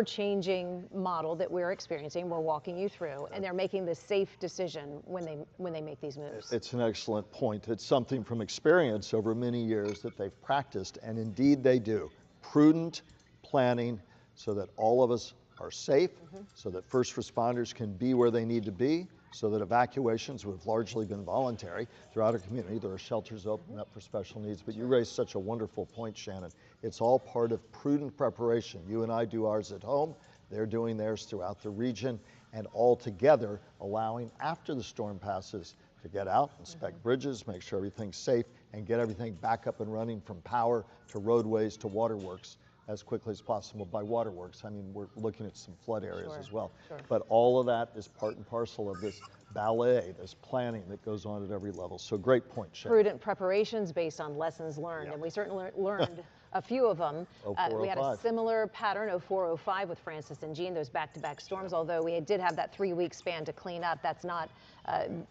changing model that we're experiencing. We're walking you through, and they're making the safe decision when they make these moves. It's an excellent point. It's something from experience over many years that they've practiced, and indeed they do. Prudent planning so that all of us are safe, so that first responders can be where they need to be, so that evacuations have largely been voluntary throughout our community. There are shelters open up for special needs, but you raised such a wonderful point, Shannon. It's all part of prudent preparation. You and I do ours at home. They're doing theirs throughout the region, and all together allowing, after the storm passes, to get out, inspect bridges, make sure everything's safe, and get everything back up and running from power to roadways to waterworks as quickly as possible. By waterworks, I mean, we're looking at some flood areas as well. But all of that is part and parcel of this ballet, this planning that goes on at every level. So great point, Shannon. Prudent preparations based on lessons learned, and we certainly learned a few of them. We had a similar pattern, 0405 with Francis and Jean, those back-to-back storms, although we did have that 3-week span to clean up. That's not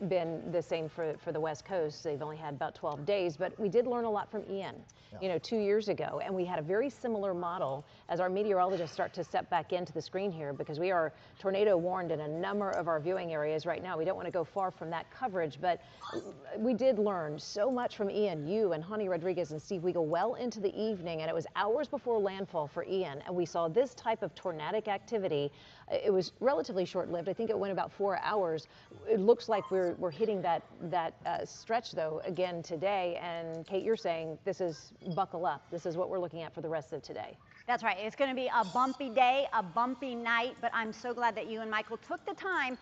been the same for the West Coast. They've only had about 12 days, but we did learn a lot from Ian, 2 years ago, and we had a very similar model as our meteorologists start to step back into the screen here, because we are tornado warned in a number of our viewing areas right now. We don't want to go far from that coverage, but we did learn so much from Ian, you and Honey Rodriguez and Steve Weagle well into the evening, and it was hours before landfall for Ian, and we saw this type of tornadic activity. It was relatively short-lived. I think it went about 4 hours. It looks like we're hitting that stretch, though, again today. And Kate, you're saying this is buckle up. This is what we're looking at for the rest of today. That's right. It's going to be a bumpy day, a bumpy night, but I'm so glad that you and Michael took the time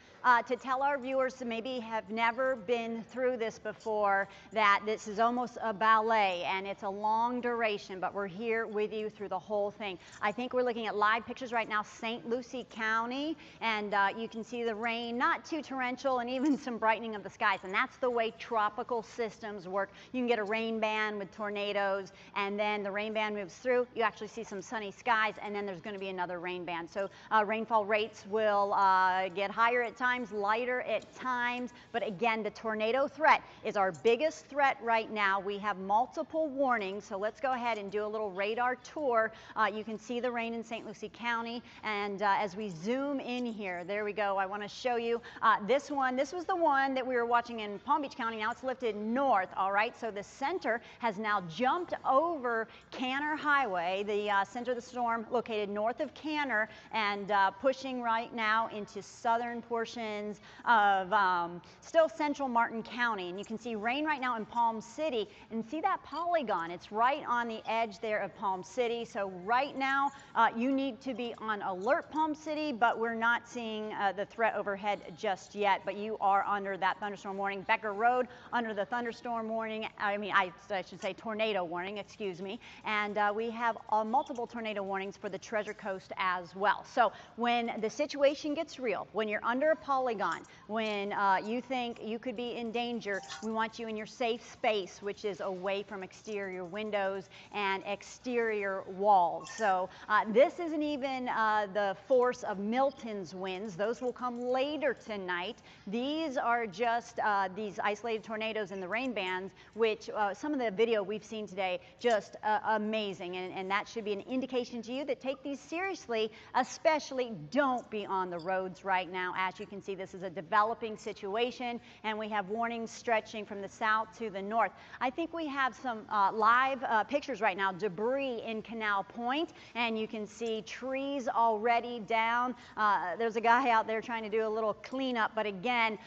to tell our viewers who maybe have never been through this before that this is almost a ballet and it's a long duration, but we're here with you through the whole thing. I think we're looking at live pictures right now, St. Lucie County, and you can see the rain, not too torrential, and even some brightening of the skies, and that's the way tropical systems work. You can get a rain band with tornadoes, and then the rain band moves through. You actually see some sunny skies, and then there's going to be another rain band. So rainfall rates will get higher at times, lighter at times, but again, the tornado threat is our biggest threat right now. We have multiple warnings, so let's go ahead and do a little radar tour. You can see the rain in St. Lucie County, and as we zoom in here, there we go. I want to show you this one. This was the one that we were watching in Palm Beach County. Now it's lifted north, all right? So the center has now jumped over Canner Highway, the center of the storm located north of Canner, and pushing right now into southern portions of still central Martin County. And you can see rain right now in Palm City, and see that polygon. It's right on the edge there of Palm City. So right now you need to be on alert, Palm City, but we're not seeing the threat overhead just yet, but you are under that thunderstorm warning. Becker Road under the thunderstorm warning, I should say tornado warning, excuse me, and we have multiple tornado warnings for the Treasure Coast as well. So when the situation gets real, when you're under a polygon, when you think you could be in danger, we want you in your safe space, which is away from exterior windows and exterior walls. So this isn't even the force of Milton's winds. Those will come later tonight. These are just these isolated tornadoes and the rain bands, which some of the video we've seen today, just amazing. And that should be an indication to you that take these seriously, especially don't be on the roads right now. As you can see, this is a developing situation, and we have warnings stretching from the south to the north. I think we have some live pictures right now, debris in Canal Point, and you can see trees already down. There's a guy out there trying to do a little cleanup, but again,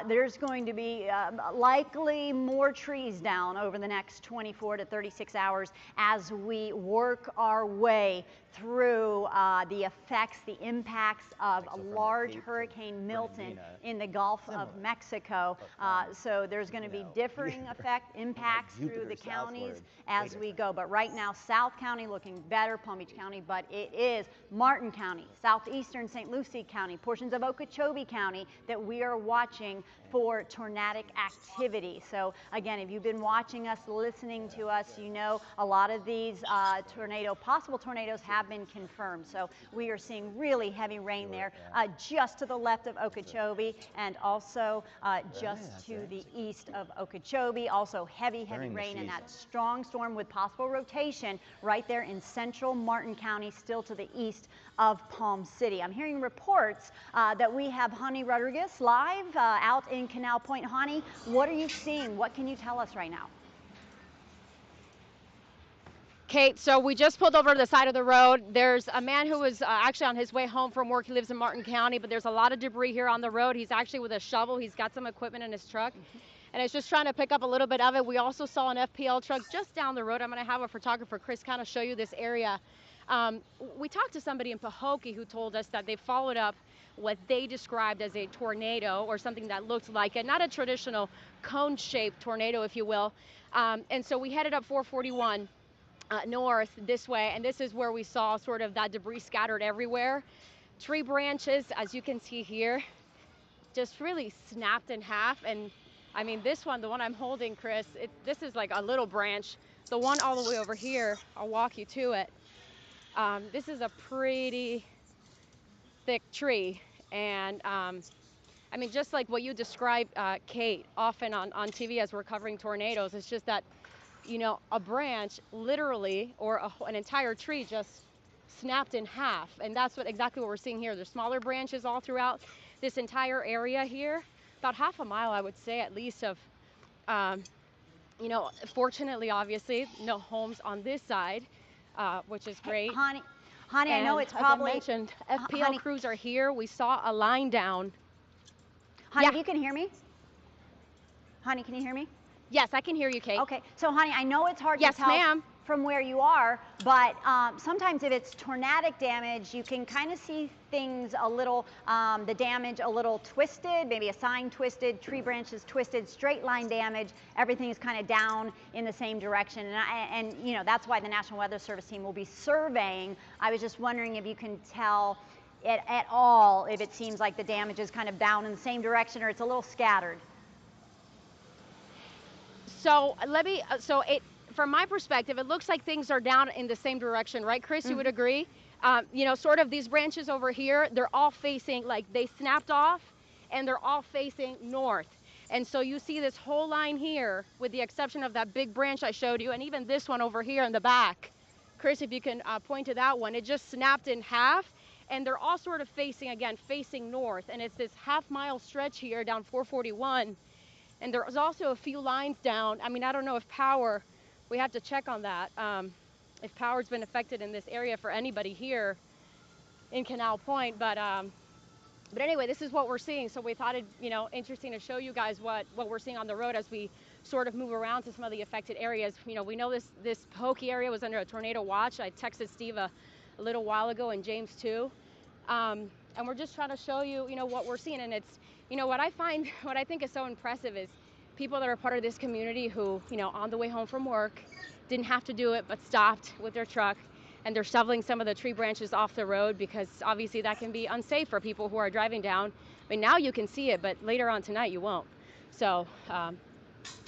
there's going to be likely more trees down over the next 24 to 36 hours as we work our way through the effects, the impacts of a large Hurricane Milton in the Gulf of Mexico. So there's going to be differing impacts through the counties as we go. But right now, South County looking better, Palm Beach County, but it is Martin County, southeastern St. Lucie County, portions of Okeechobee County that we are watching for tornadic activity. So again, if you've been watching us, listening to us, you know a lot of these tornado possible possible tornadoes have been confirmed. So we are seeing really heavy rain there, just to the left of Okeechobee, and also just to the east of Okeechobee. Also heavy rain and that strong storm with possible rotation right there in central Martin County, still to the east of Palm City. I'm hearing reports that we have Hani Rodriguez live out in Canal Point. Hani, what are you seeing? What can you tell us right now? Kate, so we just pulled over to the side of the road. There's a man who was actually on his way home from work. He lives in Martin County, but there's a lot of debris here on the road. He's actually with a shovel. He's got some equipment in his truck, and it's just trying to pick up a little bit of it. We also saw an FPL truck just down the road. I'm going to have a photographer, Chris, kind of show you this area. We talked to somebody in Pahokee who told us that they followed up what they described as a tornado, or something that looked like it, not a traditional cone-shaped tornado, if you will. And so we headed up 441 north this way, and this is where we saw sort of that debris scattered everywhere. Tree branches, as you can see here, just really snapped in half. And I mean, this one, the one I'm holding, Chris, this is like a little branch. The one all the way over here, I'll walk you to it. This is a pretty thick tree, and I mean, just like what you described, Kate, often on TV as we're covering tornadoes, it's just that, you know, a branch literally, or an entire tree just snapped in half. And that's exactly what we're seeing here. There's smaller branches all throughout this entire area here, about half a mile, I would say, at least, of, you know, fortunately, obviously, no homes on this side, which is great. Hey, Hani, I know it's probably, as I mentioned, FPL crews are here. We saw a line down. Hani, you can hear me? Hani, can you hear me? Yes, I can hear you, Kate. Okay, so Hani, I know it's hard to tell from where you are, but sometimes if it's tornadic damage, you can kind of see things a little, the damage a little twisted, maybe a sign twisted, tree branches twisted, straight line damage, everything is kind of down in the same direction. And you know, that's why the National Weather Service team will be surveying. I was just wondering if you can tell at all if it seems like the damage is kind of down in the same direction, or it's a little scattered. So from my perspective, it looks like things are down in the same direction, right, Chris? You would agree? You know, sort of these branches over here, they're all facing, like they snapped off, and they're all facing north. And so you see this whole line here, with the exception of that big branch I showed you, and even this one over here in the back. Chris, if you can point to that one, it just snapped in half, and they're all sort of facing north. And it's this half-mile stretch here down 441. And there's also a few lines down. I mean, I don't know if power, we have to check on that, if power's been affected in this area for anybody here in Canal Point. But anyway, this is what we're seeing. So we thought it, you know, interesting to show you guys what we're seeing on the road as we sort of move around to some of the affected areas. You know, we know this Pahokee area was under a tornado watch. I texted Steve a little while ago, and James too. And we're just trying to show you, you know, what we're seeing. And it's, you know, what I think is so impressive is people that are part of this community who, you know, on the way home from work, didn't have to do it, but stopped with their truck, and they're shoveling some of the tree branches off the road, because obviously that can be unsafe for people who are driving down. I mean, now you can see it, but later on tonight you won't. So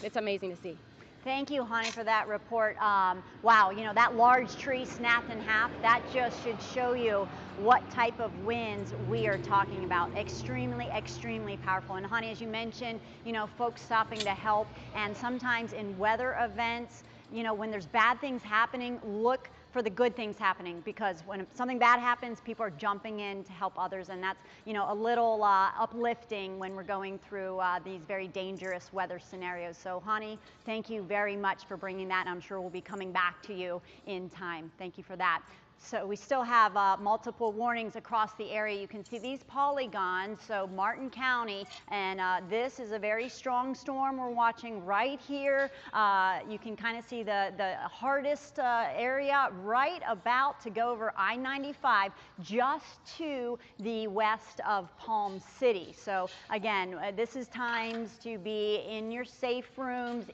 it's amazing to see. Thank you, Hani, for that report. Wow, you know, that large tree snapped in half. That just should show you what type of winds we are talking about. Extremely, extremely powerful. And Hani, as you mentioned, you know, folks stopping to help. And sometimes in weather events, you know, when there's bad things happening, look for the good things happening, because when something bad happens, people are jumping in to help others, and that's, you know, a little uplifting when we're going through these very dangerous weather scenarios. So Hani, thank you very much for bringing that, and I'm sure we'll be coming back to you in time. Thank you for that. So we still have multiple warnings across the area. You can see these polygons, so Martin County, and this is a very strong storm we're watching right here. You can kind of see the hardest area right about to go over I-95, just to the west of Palm City. So again, this is times to be in your safe rooms,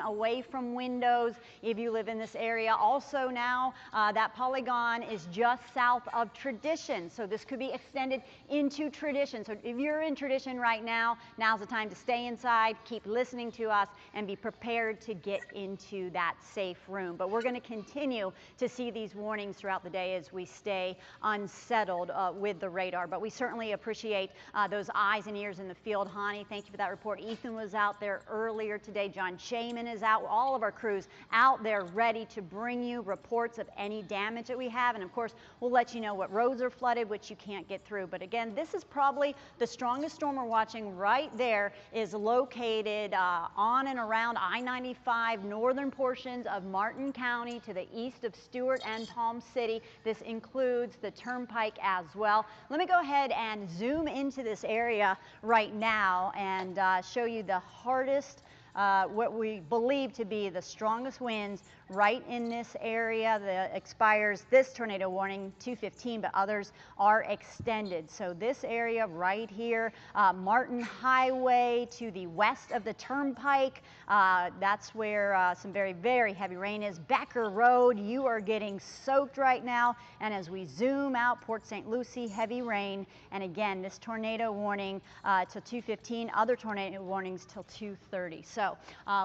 away from windows if you live in this area. Also now, that polygon one is just south of Tradition. So this could be extended into Tradition. So if you're in Tradition right now, now's the time to stay inside, keep listening to us, and be prepared to get into that safe room. But we're going to continue to see these warnings throughout the day as we stay unsettled with the radar. But we certainly appreciate those eyes and ears in the field. Hani, thank you for that report. Ethan was out there earlier today. John Shaman is out. All of our crews out there ready to bring you reports of any damage that we have. And of course, we'll let you know what roads are flooded, which you can't get through. But again, this is probably the strongest storm we're watching. Right there is located on and around I-95, northern portions of Martin County to the east of Stewart and Palm City. This includes the Turnpike as well. Let me go ahead and zoom into this area right now and show you the hardest, what we believe to be the strongest winds right in this area. That expires this tornado warning 2:15, but others are extended. So this area right here, Martin Highway to the west of the Turnpike, that's where some very, very heavy rain is. Becker Road, you are getting soaked right now. And as we zoom out, Port St. Lucie, heavy rain. And again, this tornado warning till 2:15, other tornado warnings till 2:30. So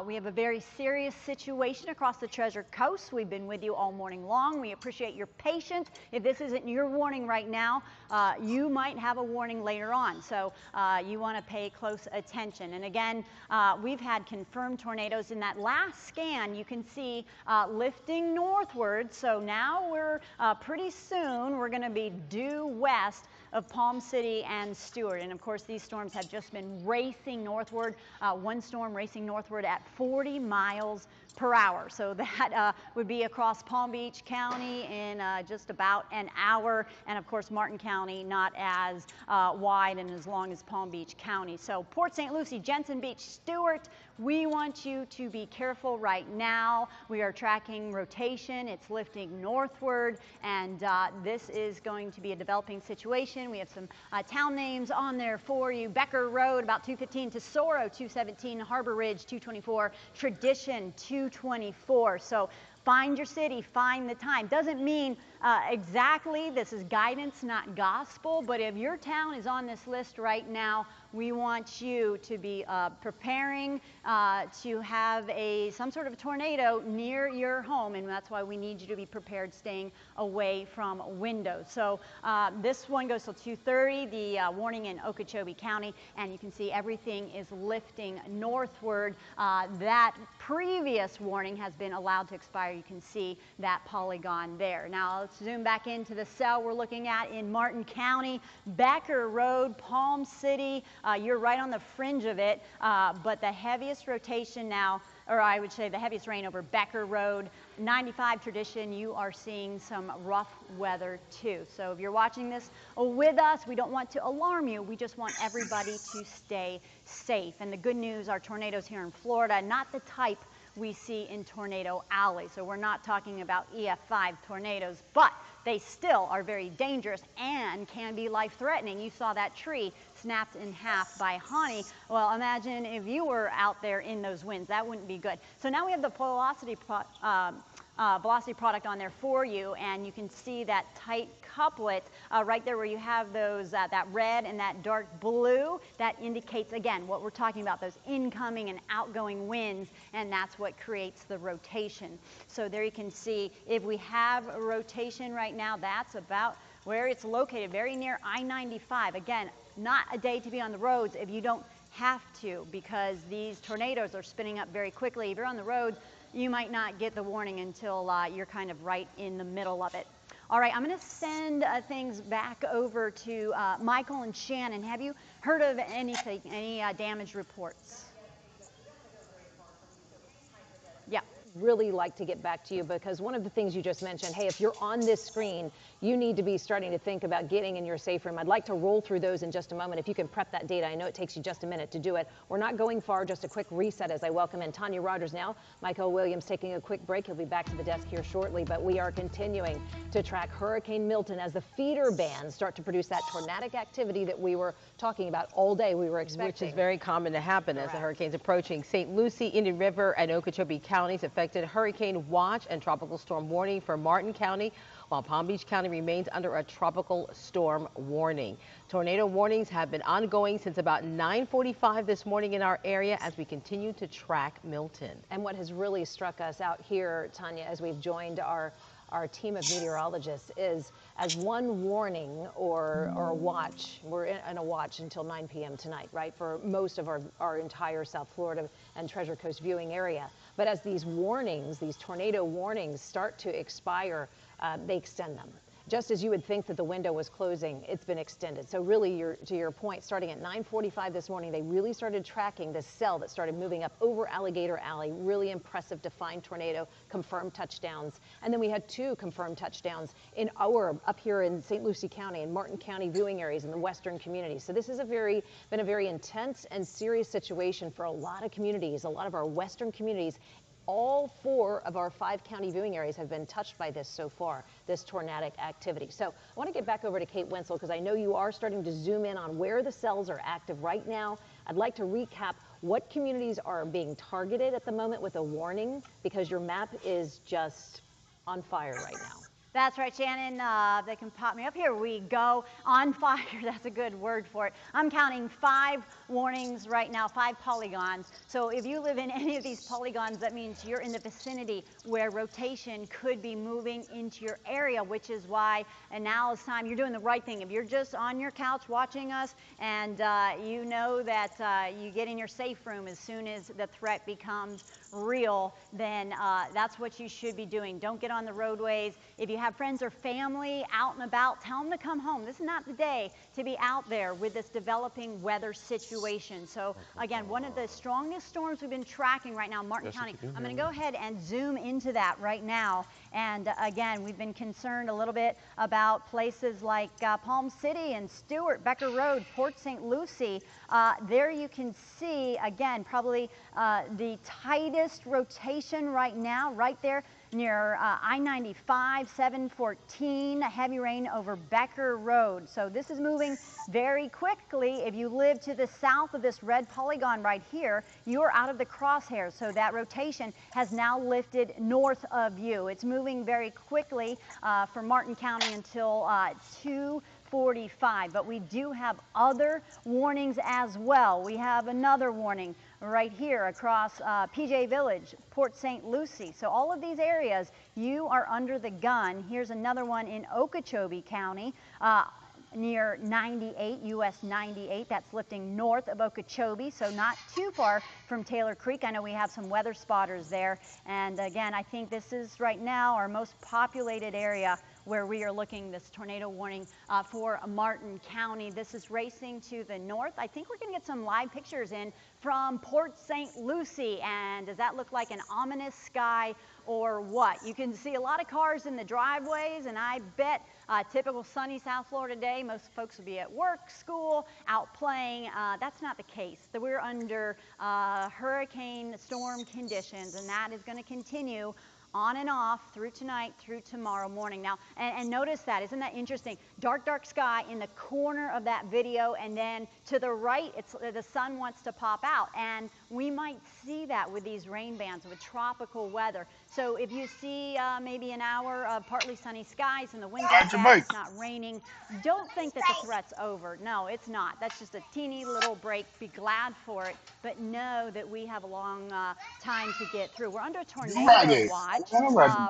we have a very serious situation across the Treasure Coast. We've been with you all morning long. We appreciate your patience. If this isn't your warning right now, you might have a warning later on. So you want to pay close attention. And again, we've had confirmed tornadoes. In that last scan, you can see lifting northward. So now we're pretty soon, we're going to be due west of Palm City and Stewart. And of course, these storms have just been racing northward. One storm racing northward at 40 miles per hour. So that would be across Palm Beach County in just about an hour. And of course, Martin County not as wide and as long as Palm Beach County. So Port St. Lucie, Jensen Beach, Stewart, we want you to be careful right now. We are tracking rotation. It's lifting northward, and this is going to be a developing situation. We have some town names on there for you. Becker Road, about 2:15, Tesoro, 2:17, Harbor Ridge, 2:24, Tradition, 2:24. So find your city, find the time. Doesn't mean exactly, this is guidance, not gospel, but if your town is on this list right now, we want you to be preparing to have some sort of a tornado near your home, and that's why we need you to be prepared, staying away from windows. So this one goes till 2:30, the warning in Okeechobee County, and you can see everything is lifting northward. That previous warning has been allowed to expire. You can see that polygon there. Now let's zoom back into the cell we're looking at in Martin County, Becker Road, Palm City. You're right on the fringe of it, but the heaviest rotation now, or I would say the heaviest rain over Becker Road, 95 Tradition, you are seeing some rough weather too. So if you're watching this with us, we don't want to alarm you. We just want everybody to stay safe. And the good news, our tornadoes here in Florida, not the type we see in Tornado Alley. So we're not talking about EF5 tornadoes, but they still are very dangerous and can be life-threatening. You saw that tree snapped in half by Hani. Well, imagine if you were out there in those winds. That wouldn't be good. So now we have the velocity product on there for you, and you can see that tight couplet right there where you have those that red and that dark blue. That indicates, again, what we're talking about, those incoming and outgoing winds, and that's what creates the rotation. So there you can see, if we have a rotation right now, that's about where it's located, very near I-95. Again, not a day to be on the roads if you don't have to, because these tornadoes are spinning up very quickly. If you're on the road, you might not get the warning until you're kind of right in the middle of it. All right, I'm going to send things back over to Michael and Shannon. Have you heard of anything, any damage reports? Yeah. Really like to get back to you, because one of the things you just mentioned, hey, if you're on this screen, you need to be starting to think about getting in your safe room. I'd like to roll through those in just a moment. If you can prep that data, I know it takes you just a minute to do it. We're not going far, just a quick reset as I welcome in Tanya Rogers now. Michael Williams taking a quick break. He'll be back to the desk here shortly, but we are continuing to track Hurricane Milton as the feeder bands start to produce that tornadic activity that we were talking about all day. We were expecting. Which is very common to happen as the hurricane's approaching St. Lucie, Indian River, and Okeechobee counties. Affected hurricane watch and tropical storm warning for Martin County. while Palm Beach County remains under a tropical storm warning. Tornado warnings have been ongoing since about 9:45 this morning in our area as we continue to track Milton. And what has really struck us out here, Tanya, as we've joined our team of meteorologists is as one warning or a watch, we're in a watch until 9 p.m. tonight, right, for most of our entire South Florida and Treasure Coast viewing area. But as these warnings, these tornado warnings start to expire, they extend them. Just as you would think that the window was closing, it's been extended. So really, to your point, starting at 9:45 this morning, they really started tracking this cell that started moving up over Alligator Alley. Really impressive defined tornado, confirmed touchdowns. And then we had 2 confirmed touchdowns in up here in St. Lucie County and Martin County viewing areas in the western community. So this has been a very intense and serious situation for a lot of communities, a lot of our western communities. All 4 of our 5 county viewing areas have been touched by this so far, this tornadic activity. So I want to get back over to Kate Wenzel because I know you are starting to zoom in on where the cells are active right now. I'd like to recap what communities are being targeted at the moment with a warning because your map is just on fire right now. That's right, Shannon. They can pop me up. Here we go. On fire. That's a good word for it. I'm counting 5 warnings right now, 5 polygons. So if you live in any of these polygons, that means you're in the vicinity where rotation could be moving into your area, which is why, and now is time, you're doing the right thing. If you're just on your couch watching us and you know that you get in your safe room as soon as the threat becomes real, then that's what you should be doing. Don't get on the roadways. If you have friends or family out and about, tell them to come home. This is not the day to be out there with this developing weather situation. So again, one of the strongest storms we've been tracking right now in Martin County. I'm going to go ahead and zoom into that right now. And again, we've been concerned a little bit about places like Palm City and Stewart, Becker Road, Port St. Lucie. There you can see, again, probably the tightest rotation right now, right there near I-95, 714, heavy rain over Becker Road. So this is moving very quickly. If you live to the south of this red polygon right here, you are out of the crosshairs. So that rotation has now lifted north of you. It's moving very quickly for Martin County until 2:45, but we do have other warnings as well. We have another warning right here across PJ Village, Port St. Lucie. So all of these areas, you are under the gun. Here's another one in Okeechobee County. Near 98, US 98, that's lifting north of Okeechobee, so not too far from Taylor Creek. I know we have some weather spotters there, and again, I think this is right now our most populated area where we are looking this tornado warning for Martin County. This is racing to the north. I think we're going to get some live pictures in from Port St. Lucie, and does that look like an ominous sky or what? You can see a lot of cars in the driveways, and I bet typical sunny South Florida day, most folks will be at work, school, out playing. That's not the case. We're under hurricane storm conditions, and that is going to continue on and off through tonight, through tomorrow morning. Now, and notice that, isn't that interesting? Dark, dark sky in the corner of that video, and then to the right, the sun wants to pop out. And we might see that with these rain bands with tropical weather. So if you see maybe an hour of partly sunny skies and the winds are bad, it's not raining, don't think that the threat's over. No, it's not. That's just a teeny little break. Be glad for it, but know that we have a long time to get through. We're under a tornado watch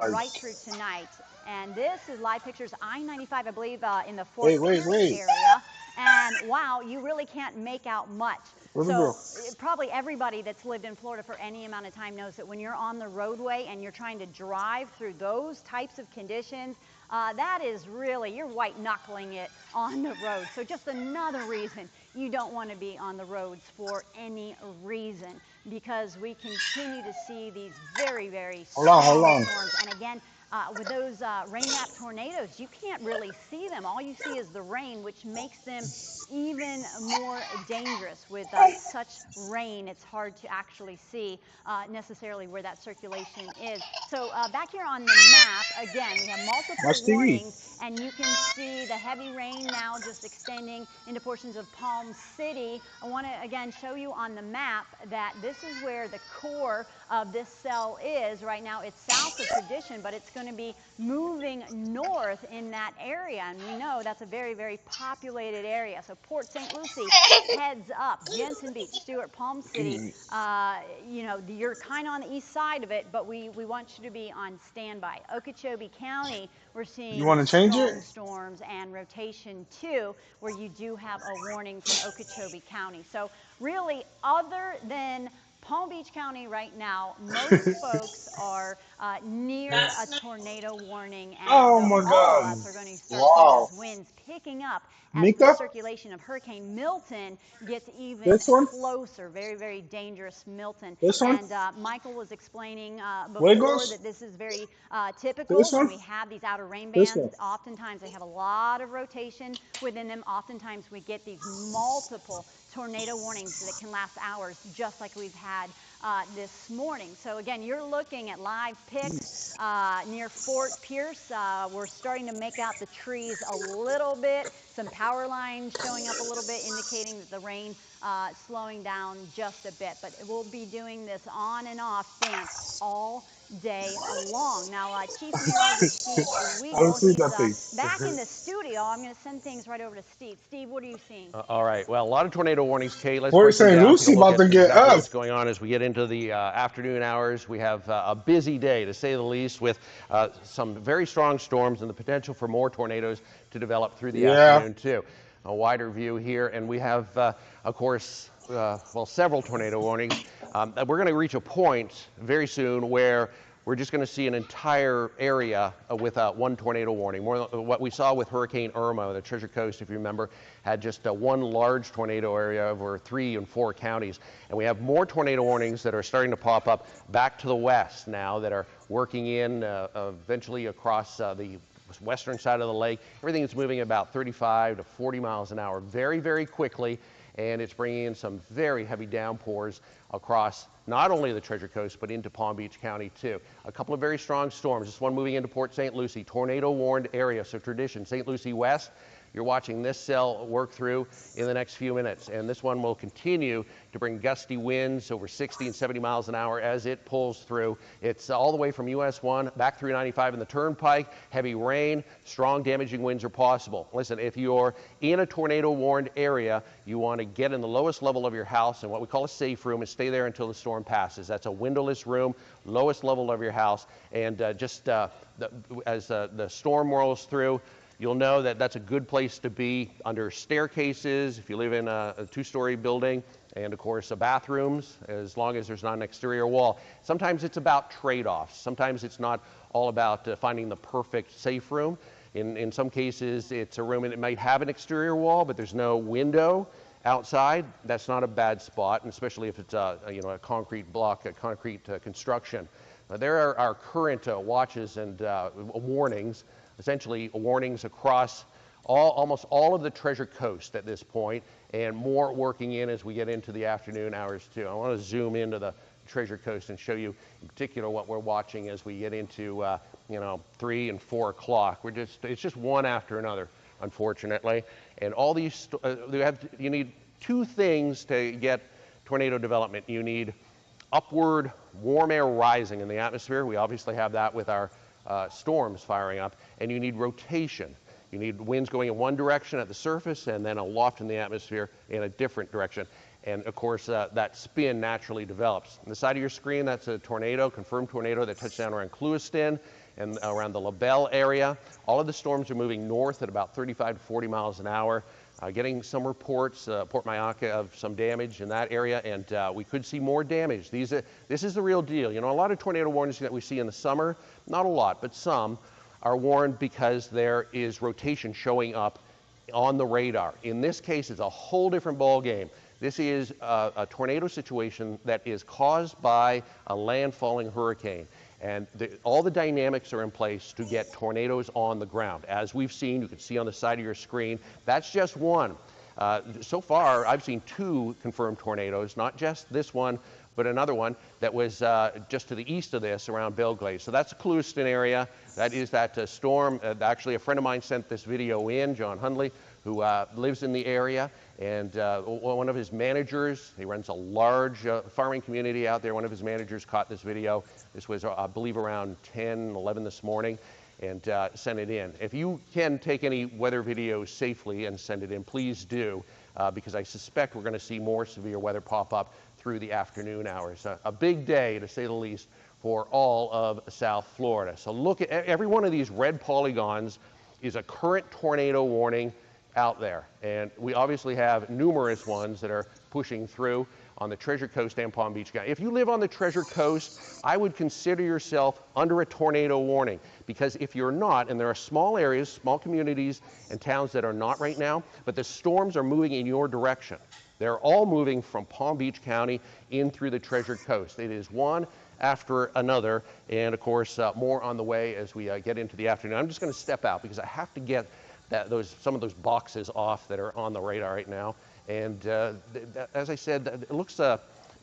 right through tonight. And this is live pictures, I-95, I believe, in the Fort Pierce area. And wow, you really can't make out much. So probably everybody that's lived in Florida for any amount of time knows that when you're on the roadway and you're trying to drive through those types of conditions, that is really, you're white knuckling it on the road. So just another reason you don't want to be on the roads for any reason, because we continue to see these very, very strong storms. And again, with those rain-wrapped tornadoes, you can't really see them. All you see is the rain, which makes them even more dangerous. With such rain, it's hard to actually see necessarily where that circulation is. So back here on the map, again, we have multiple warnings, and you can see the heavy rain now just extending into portions of Palm City. I want to, again, show you on the map that this is where the core of this cell is. Right now, it's south of Tradition, but it's going to be moving north in that area, and we know that's a very, very populated area. So Port St. Lucie heads up, Jensen Beach, Stewart, Palm City, you know, you're kind of on the east side of it, but we want you to be on standby. Okeechobee County, we're seeing strong storms and rotation too, where you do have a warning from Okeechobee County. So really, other than Palm Beach County right now, most folks are near a tornado warning, and all of us are going to start seeing those winds picking up as the circulation of Hurricane Milton gets even closer. Very, very dangerous, Milton. And Michael was explaining before that this is very typical when we have these outer rain bands. Oftentimes they have a lot of rotation within them. Oftentimes we get these multiple tornado warnings that can last hours, just like we've had this morning. So again, you're looking at live pics near Fort Pierce. We're starting to make out the trees a little bit. Some power lines showing up a little bit, indicating that the rain slowing down just a bit. But we'll be doing this on and off dance all day long. Now, Chief Meteorologist Steve Weagle, he's back in the studio. I'm going to send things right over to Steve. Steve, what are you seeing? All right. Well, a lot of tornado warnings, Kate. Let's Port St. Lucie about to get up. What's going on as we get into the afternoon hours? We have a busy day, to say the least, with some very strong storms and the potential for more tornadoes to develop through the afternoon, too. A wider view here, and we have, of course, well, several tornado warnings. We're going to reach a point very soon where we're just going to see an entire area with one tornado warning. More what we saw with Hurricane Irma, the Treasure Coast, if you remember, had just one large tornado area over 3 and 4 counties. And we have more tornado warnings that are starting to pop up back to the west now that are working in eventually across the western side of the lake. Everything is moving about 35 to 40 miles an hour very, very quickly. And it's bringing in some very heavy downpours across not only the Treasure Coast, but into Palm Beach County, too. A couple of very strong storms. This one moving into Port St. Lucie, tornado-warned area. So tradition, St. Lucie West, you're watching this cell work through in the next few minutes. And this one will continue to bring gusty winds over 60 and 70 miles an hour as it pulls through. It's all the way from US 1 back through 95 in the Turnpike. Heavy rain, strong damaging winds are possible. Listen, if you're in a tornado-warned area, you want to get in the lowest level of your house and what we call a safe room and stay there until the storm passes. That's a windowless room, lowest level of your house. And as the storm rolls through, you'll know that that's a good place to be under staircases, if you live in a 2-story building, and of course bathrooms, as long as there's not an exterior wall. Sometimes it's about trade-offs. Sometimes it's not all about finding the perfect safe room. In some cases, it's a room and it might have an exterior wall, but there's no window outside. That's not a bad spot, and especially if it's a concrete block, a concrete construction. There are current watches and warnings, essentially warnings across almost all of the Treasure Coast at this point, and more working in as we get into the afternoon hours too. I want to zoom into the Treasure Coast and show you in particular what we're watching as we get into 3 and 4 o'clock. It's just one after another, unfortunately. And all these you need 2 things to get tornado development. You need upward warm air rising in the atmosphere. We obviously have that with our storms firing up, and you need rotation. You need winds going in one direction at the surface and then a loft in the atmosphere in a different direction. And of course, that spin naturally develops. On the side of your screen, that's a tornado, confirmed tornado that touched down around Clewiston and around the LaBelle area. All of the storms are moving north at about 35 to 40 miles an hour. Getting some reports, Port Mayaca, of some damage in that area, and we could see more damage. This is the real deal. You know, a lot of tornado warnings that we see in the summer, not a lot, but some, are warned because there is rotation showing up on the radar. In this case, it's a whole different ball game. This is a tornado situation that is caused by a landfalling hurricane. And all the dynamics are in place to get tornadoes on the ground. As we've seen, you can see on the side of your screen, that's just one. So far, I've seen 2 confirmed tornadoes, not just this one, but another one that was just to the east of this around Belglade. So that's the Clewiston area. That is that storm. Actually, a friend of mine sent this video in, John Hundley, who lives in the area, and one of his managers, he runs a large farming community out there, one of his managers caught this video. This was, I believe, around 10, 11 this morning, and sent it in. If you can take any weather videos safely and send it in, please do, because I suspect we're going to see more severe weather pop up through the afternoon hours. A big day, to say the least, for all of South Florida. So look at every one of these red polygons is a current tornado warning out there. And we obviously have numerous ones that are pushing through on the Treasure Coast and Palm Beach County. If you live on the Treasure Coast, I would consider yourself under a tornado warning, because if you're not, and there are small areas, small communities and towns that are not right now, but the storms are moving in your direction. They're all moving from Palm Beach County in through the Treasure Coast. It is one after another, and of course more on the way as we get into the afternoon. I'm just going to step out because I have to get some of those boxes off that are on the radar right now. And as I said, it looks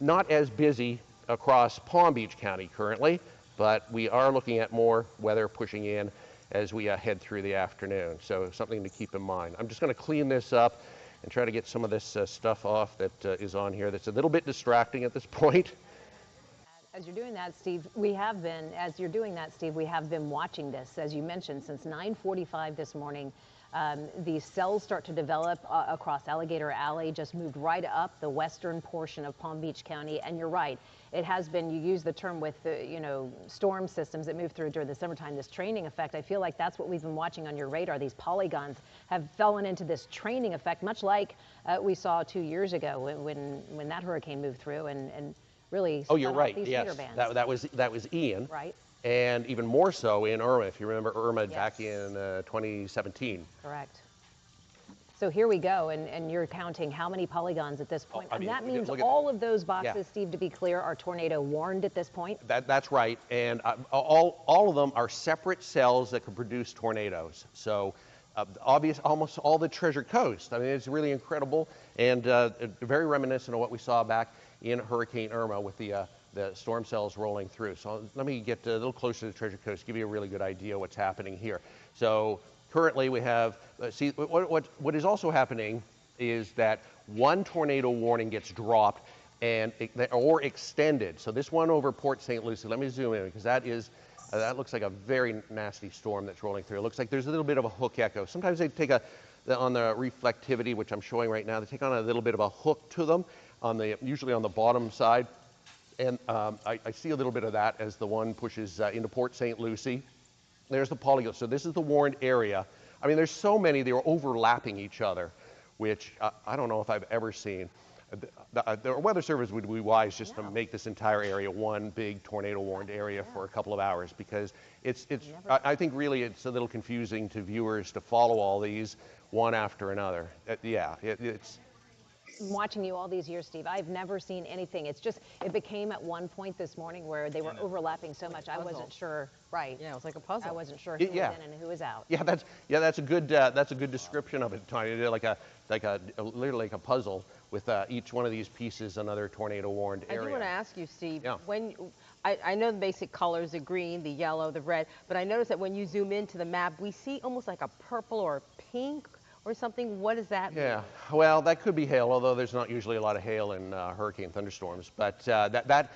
not as busy across Palm Beach County currently, but we are looking at more weather pushing in as we head through the afternoon. So something to keep in mind. I'm just going to clean this up and try to get some of this stuff off that is on here that's a little bit distracting at this point. As you're doing that, Steve, we have been watching this, as you mentioned, since 9:45 this morning. These cells start to develop across Alligator Alley, just moved right up the western portion of Palm Beach County. And you're right, it has been, you use the term with the, storm systems that move through during the summertime, this training effect. I feel like that's what we've been watching on your radar. These polygons have fallen into this training effect, much like we saw 2 years ago when that hurricane moved through and really. Oh, you're right. Yes, that was Ian. Right. And even more so in Irma, if you remember Irma back in 2017. Correct. So here we go, and you're counting how many polygons at this point. And that means all of those boxes, Steve, to be clear, are tornado warned at this point? That's right, and all of them are separate cells that can produce tornadoes. So almost all the Treasure Coast. I mean, it's really incredible and very reminiscent of what we saw back in Hurricane Irma with the storm cells rolling through. So let me get a little closer to the Treasure Coast, give you a really good idea what's happening here. So currently we have, see, what is also happening is that one tornado warning gets dropped or extended. So this one over Port St. Lucie, let me zoom in because that looks like a very nasty storm that's rolling through. It looks like there's a little bit of a hook echo. Sometimes they take on the reflectivity, which I'm showing right now, they take on a little bit of a hook to them, usually on the bottom side. And I see a little bit of that as the one pushes into Port St. Lucie. There's the polygon. So this is the warned area. I mean, there's so many, they're overlapping each other, which I don't know if I've ever seen. The Weather Service would be wise just to make this entire area one big tornado warned area for a couple of hours, because I think really it's a little confusing to viewers to follow all these one after another. It's watching you all these years, Steve, I've never seen anything. It's just, it became at one point this morning where they were overlapping so much. I wasn't sure. Right. Yeah, it was like a puzzle. I wasn't sure who was in and who was out. Yeah, that's a good description of it, Tony. Literally like a puzzle with each one of these pieces another tornado warned area. I do want to ask you, Steve. Yeah. I know the basic colors, the green, the yellow, the red, but I noticed that when you zoom into the map, we see almost like a purple or pink or something. What does that mean? Yeah, well, that could be hail, although there's not usually a lot of hail in hurricane thunderstorms. But that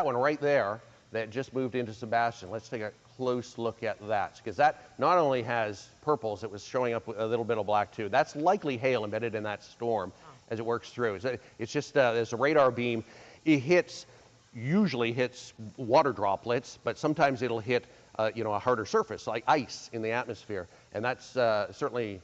one right there that just moved into Sebastian, let's take a close look at that, because that not only has purples, it was showing up a little bit of black too. That's likely hail embedded in that storm as it works through. It's just there's a radar beam. It usually hits water droplets, but sometimes it'll hit a harder surface like ice in the atmosphere. And that's certainly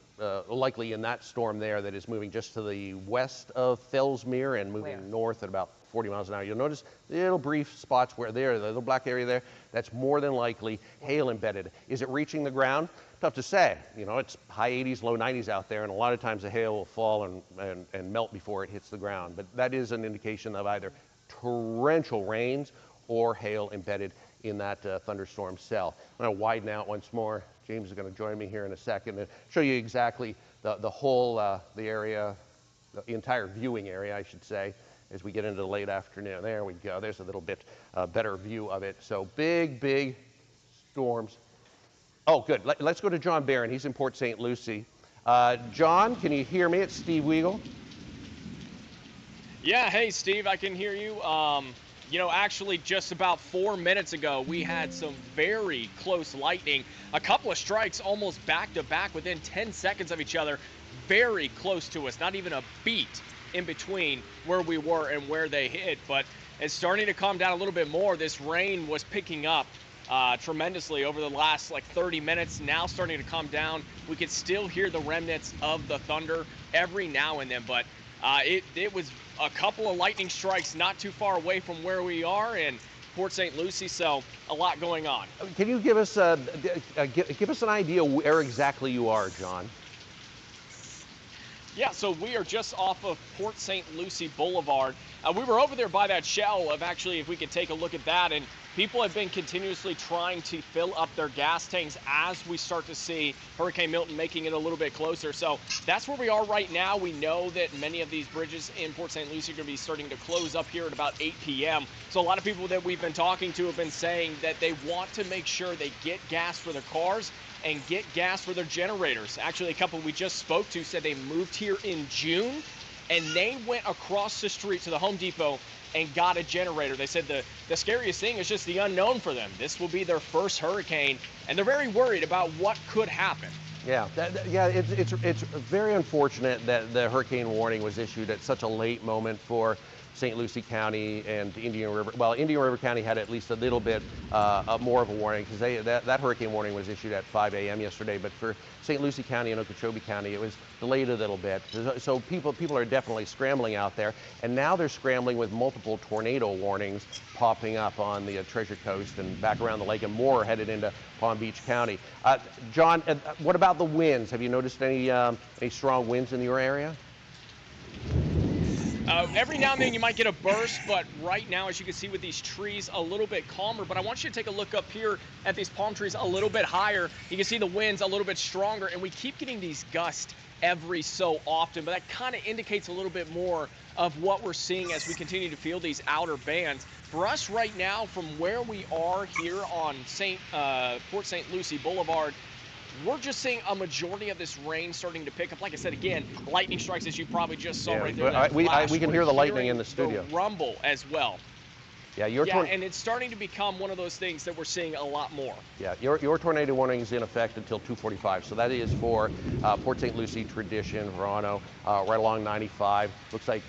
likely in that storm there that is moving just to the west of Fellsmere and moving north at about 40 miles an hour. You'll notice little brief spots where the little black area there, that's more than likely hail embedded. Is it reaching the ground? Tough to say. It's high 80s, low 90s out there, and a lot of times the hail will fall and melt before it hits the ground. But that is an indication of either torrential rains or hail embedded in that thunderstorm cell. I'm going to widen out once more. James is going to join me here in a second and show you exactly the whole, the area, the entire viewing area, I should say, as we get into the late afternoon. There we go. There's a little bit better view of it. So big storms. Oh, good. Let's go to John Barron. He's in Port St. Lucie. John, can you hear me? It's Steve Weagle. Yeah, hey Steve, I can hear you. You know, actually just about 4 minutes ago, we had some very close lightning. A couple of strikes almost back to back within 10 seconds of each other. Very close to us, not even a beat in between where we were and where they hit. But it's starting to calm down a little bit more. This rain was picking up tremendously over the last like 30 minutes. Now starting to calm down. We can still hear the remnants of the thunder every now and then, but it was a couple of lightning strikes not too far away from where we are in Port St. Lucie, so a lot going on. Can you give us an idea where exactly you are, John? Yeah, so we are just off of Port St. Lucie Boulevard. We were over there by that shell of actually, if we could take a look at that, and people have been continuously trying to fill up their gas tanks as we start to see Hurricane Milton making it a little bit closer. So that's where we are right now. We know that many of these bridges in Port St. Lucie are going to be starting to close up here at about 8 p.m. So a lot of people that we've been talking to have been saying that they want to make sure they get gas for their cars and get gas for their generators. Actually, a couple we just spoke to said they moved here in June and they went across the street to the Home Depot and got a generator. They said the scariest thing is just the unknown for them. This will be their first hurricane, and they're very worried about what could happen. Yeah, it's very unfortunate that the hurricane warning was issued at such a late moment for St. Lucie County and Indian River. Well, Indian River County had at least a little bit more of a warning because that hurricane warning was issued at 5 a.m. yesterday. But for St. Lucie County and Okeechobee County, it was delayed a little bit. So people are definitely scrambling out there, and now they're scrambling with multiple tornado warnings popping up on the Treasure Coast and back around the lake, and more headed into Palm Beach County. John, what about the winds? Have you noticed any strong winds in your area? Every now and then you might get a burst, but right now, as you can see with these trees, a little bit calmer. But I want you to take a look up here at these palm trees a little bit higher. You can see the winds a little bit stronger, and we keep getting these gusts every so often, but that kind of indicates a little bit more of what we're seeing as we continue to feel these outer bands. For us right now, from where we are here on Port St. Lucie Boulevard, we're just seeing a majority of this rain starting to pick up. Like I said, again, lightning strikes, as you probably just saw right there. We can hear the lightning in the studio. The rumble as well. Yeah, and it's starting to become one of those things that we're seeing a lot more. Yeah, your tornado warning is in effect until 2:45. So that is for Port St. Lucie, Tradition, Verano, right along 95. Looks like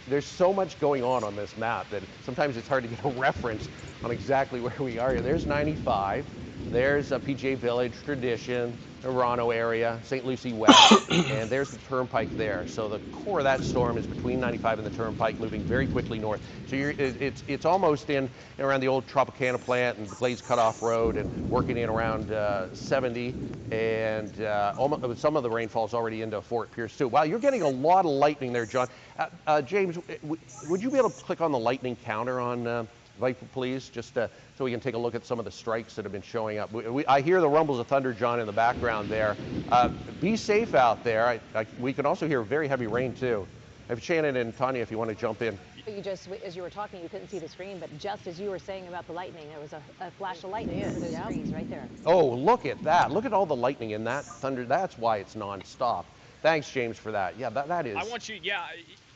there's so much going on this map that sometimes it's hard to get a reference on exactly where we are here. There's 95. There's PGA Village, Tradition, Verano area, St. Lucie West, and there's the Turnpike there. So the core of that storm is between 95 and the Turnpike, moving very quickly north. So it's almost in around the old Tropicana plant and the Glades Cutoff Road, and working in around 70, and some of the rainfall is already into Fort Pierce too. Wow, you're getting a lot of lightning there, John. James, would you be able to click on the lightning counter on Viper, please, just so we can take a look at some of the strikes that have been showing up. I hear the rumbles of thunder, John, in the background there. Be safe out there. We can also hear very heavy rain, too. If Shannon and Tanya, if you want to jump in. You just, as you were talking, you couldn't see the screen, but just as you were saying about the lightning, there was a flash of lightning over those trees right there. Oh, look at that. Look at all the lightning in that thunder. That's why it's nonstop. Thanks, James, for that. Yeah, that is. I want you,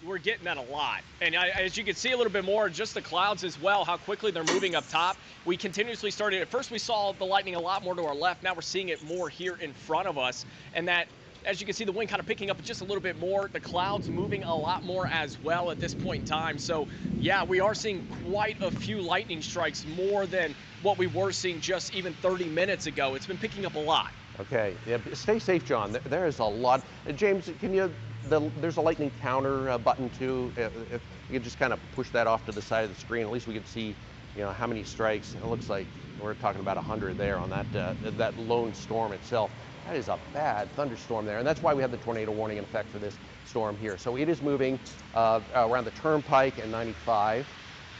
we're getting that a lot. And as you can see a little bit more, just the clouds as well, how quickly they're moving up top. We continuously started, at first we saw the lightning a lot more to our left. Now we're seeing it more here in front of us. And that, as you can see, the wind kind of picking up just a little bit more. The clouds moving a lot more as well at this point in time. So, yeah, we are seeing quite a few lightning strikes, more than what we were seeing just even 30 minutes ago. It's been picking up a lot. Okay, yeah, stay safe, John. There is a lot. James, can you... there's a lightning counter button too. If you could just kind of push that off to the side of the screen, at least we could see, how many strikes. It looks like we're talking about 100 there on that lone storm itself. That is a bad thunderstorm there, and that's why we have the tornado warning in effect for this storm here. So it is moving around the Turnpike and 95,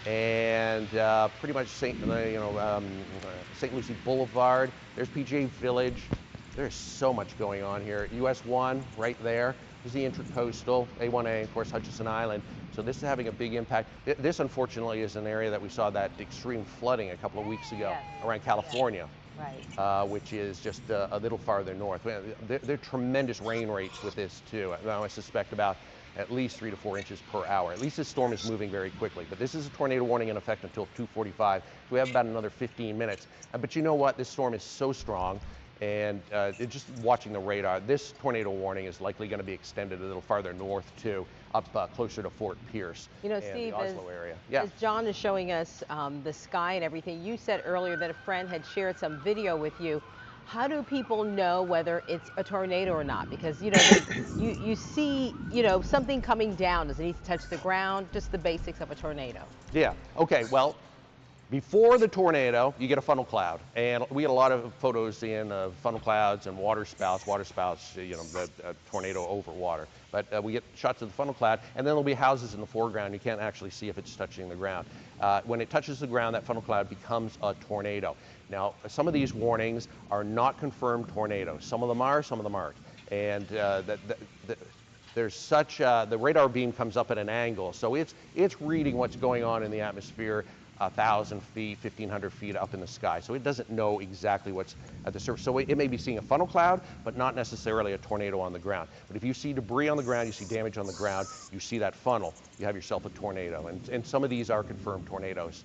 and pretty much St. Lucie Boulevard. There's PGA Village. There's so much going on here. US 1 right there. There's the Intracoastal, A1A, of course, Hutchinson Island. So this is having a big impact. This, unfortunately, is an area that we saw that extreme flooding a couple of weeks ago around California. which is just a little farther north. There are tremendous rain rates with this too. Now I suspect about at least 3 to 4 inches per hour. At least this storm is moving very quickly. But this is a tornado warning in effect until 2:45. We have about another 15 minutes. But you know what? This storm is so strong. And just watching the radar, this tornado warning is likely going to be extended a little farther north too, up closer to Fort Pierce. You know, and Steve, the Oslo area. As John is showing us the sky and everything, you said earlier that a friend had shared some video with you. How do people know whether it's a tornado or not? Because, you know, you see, you know, something coming down. Does it need to touch the ground? Just the basics of a tornado. Yeah. Okay. Well, before the tornado, you get a funnel cloud, and we get a lot of photos in of funnel clouds and water spouts, you know, the tornado over water. But we get shots of the funnel cloud, and then there'll be houses in the foreground. You can't actually see if it's touching the ground. When it touches the ground, that funnel cloud becomes a tornado. Now, some of these warnings are not confirmed tornadoes. Some of them are, some of them aren't. And there's such, the radar beam comes up at an angle, so it's reading what's going on in the atmosphere 1,000 feet, 1,500 feet up in the sky. So it doesn't know exactly what's at the surface. So it may be seeing a funnel cloud, but not necessarily a tornado on the ground. But if you see debris on the ground, you see damage on the ground, you see that funnel, you have yourself a tornado. And some of these are confirmed tornadoes.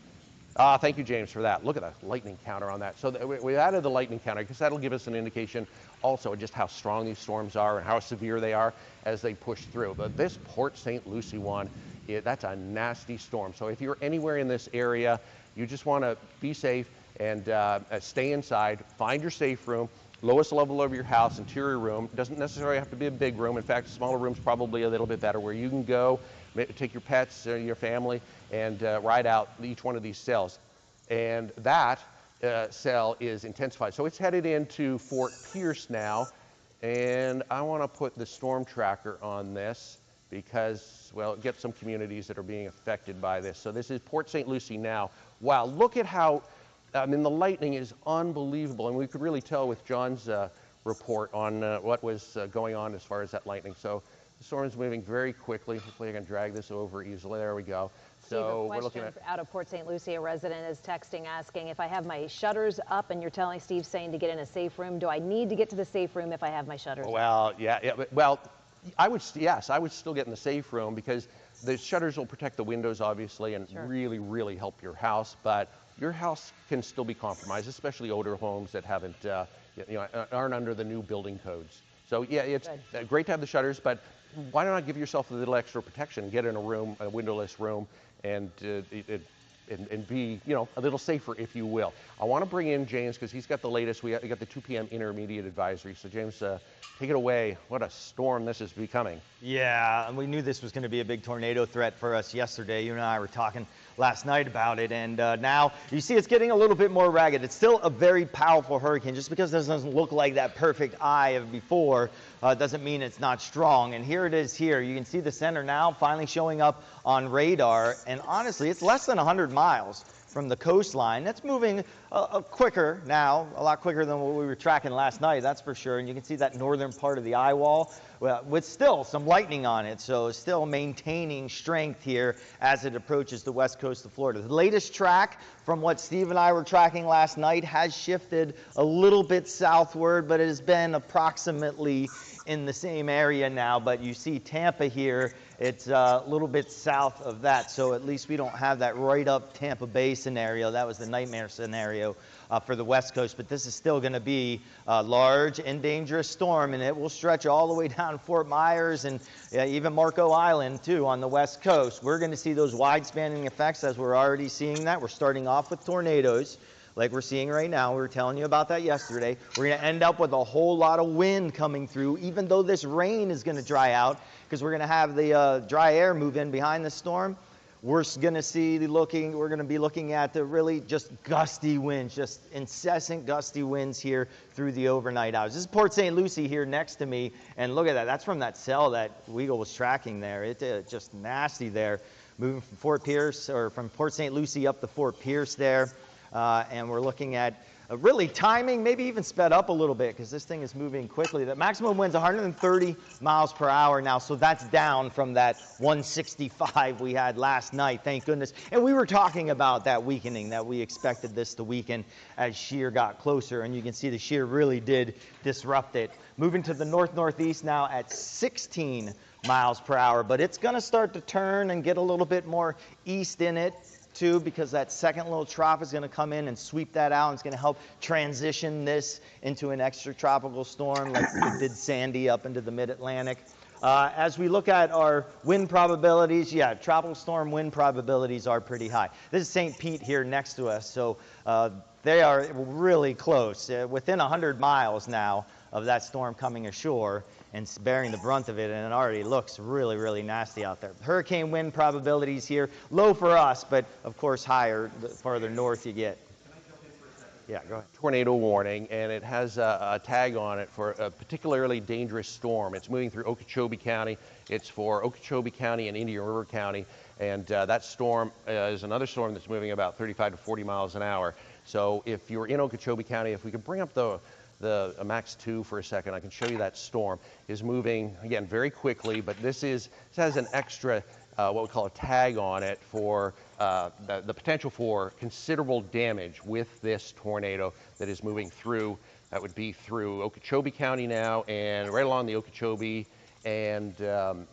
Thank you, James, for that. Look at the lightning counter on that. So we added the lightning counter because that'll give us an indication also just how strong these storms are and how severe they are as they push through. But this Port St. Lucie one, that's a nasty storm. So if you're anywhere in this area, you just want to be safe and stay inside, find your safe room, lowest level of your house, interior room. It doesn't necessarily have to be a big room. In fact, a smaller room's probably a little bit better, where you can go, take your pets, your family, and ride out each one of these cells. And that cell is intensified. So it's headed into Fort Pierce now. And I want to put the storm tracker on this because, well, get some communities that are being affected by this. So this is Port St. Lucie now. Wow, look at how, I mean, the lightning is unbelievable. And we could really tell with John's report on what was going on as far as that lightning. So the storm is moving very quickly. Hopefully I can drag this over easily. There we go. So we're looking at out of Port St. Lucie. A resident is texting asking if I have my shutters up, and you're telling Steve saying to get in a safe room. Do I need to get to the safe room if I have my shutters up? Well, yeah, well, I would still get in the safe room because the shutters will protect the windows, obviously, and really, really help your house. But your house can still be compromised, especially older homes that haven't, aren't under the new building codes. So yeah, it's great to have the shutters, but why not give yourself a little extra protection? Get in a room, a windowless room, and be, a little safer, if you will. I want to bring in James because he's got the latest. We got the 2 p.m. intermediate advisory. So James, take it away. What a storm this is becoming. Yeah, and we knew this was going to be a big tornado threat for us yesterday. You and I were talking last night about it, and now you see it's getting a little bit more ragged. It's still a very powerful hurricane. Just because this doesn't look like that perfect eye of before doesn't mean it's not strong. And here it is here. You can see the center now finally showing up on radar, and honestly, it's less than 100 miles from the coastline. That's moving quicker now, a lot quicker than what we were tracking last night, that's for sure. And you can see that northern part of the eye wall with still some lightning on it. So still maintaining strength here as it approaches the west coast of Florida. The latest track from what Steve and I were tracking last night has shifted a little bit southward, but it has been approximately in the same area now. But you see Tampa here, it's a little bit south of that. So at least we don't have that right up Tampa Bay scenario. That was the nightmare scenario for the west coast. But this is still going to be a large and dangerous storm, and it will stretch all the way down Fort Myers and even Marco Island too on the west coast. We're going to see those wide-spanning effects as we're already seeing that. We're starting off with tornadoes like we're seeing right now. We were telling you about that yesterday. We're going to end up with a whole lot of wind coming through, even though this rain is going to dry out, because we're going to have the dry air move in behind the storm. We're going to be looking at the really just gusty winds, just incessant gusty winds here through the overnight hours. This is Port St. Lucie here next to me, and look at that. That's from that cell that Weagle was tracking there. It's just nasty there, moving from Fort Pierce, or from Port St. Lucie up to Fort Pierce there. And we're looking at really timing, maybe even sped up a little bit because this thing is moving quickly. The maximum wind's 130 miles per hour now, so that's down from that 165 we had last night, thank goodness. And we were talking about that weakening, that we expected this to weaken as shear got closer, and you can see the shear really did disrupt it. Moving to the north-northeast now at 16 miles per hour, but it's going to start to turn and get a little bit more east in it too, because that second little trough is going to come in and sweep that out, and it's going to help transition this into an extratropical storm like it did Sandy up into the mid-Atlantic. As we look at our wind probabilities, yeah, tropical storm wind probabilities are pretty high. This is St. Pete here next to us, so they are really close, within 100 miles now of that storm coming ashore and bearing the brunt of it, and it already looks really, really nasty out there. Hurricane wind probabilities here, low for us, but of course higher the farther north you get. Yeah, go ahead. Tornado warning, and it has a tag on it for a particularly dangerous storm. It's moving through Okeechobee County. It's for Okeechobee County and Indian River County, and that storm is another storm that's moving about 35 to 40 miles an hour. So if you're in Okeechobee County, if we could bring up the Max 2 for a second, I can show you that storm is moving, again, very quickly, but this has an extra, what we call a tag on it for the potential for considerable damage with this tornado that is moving through. That would be through Okeechobee County now and right along the Okeechobee and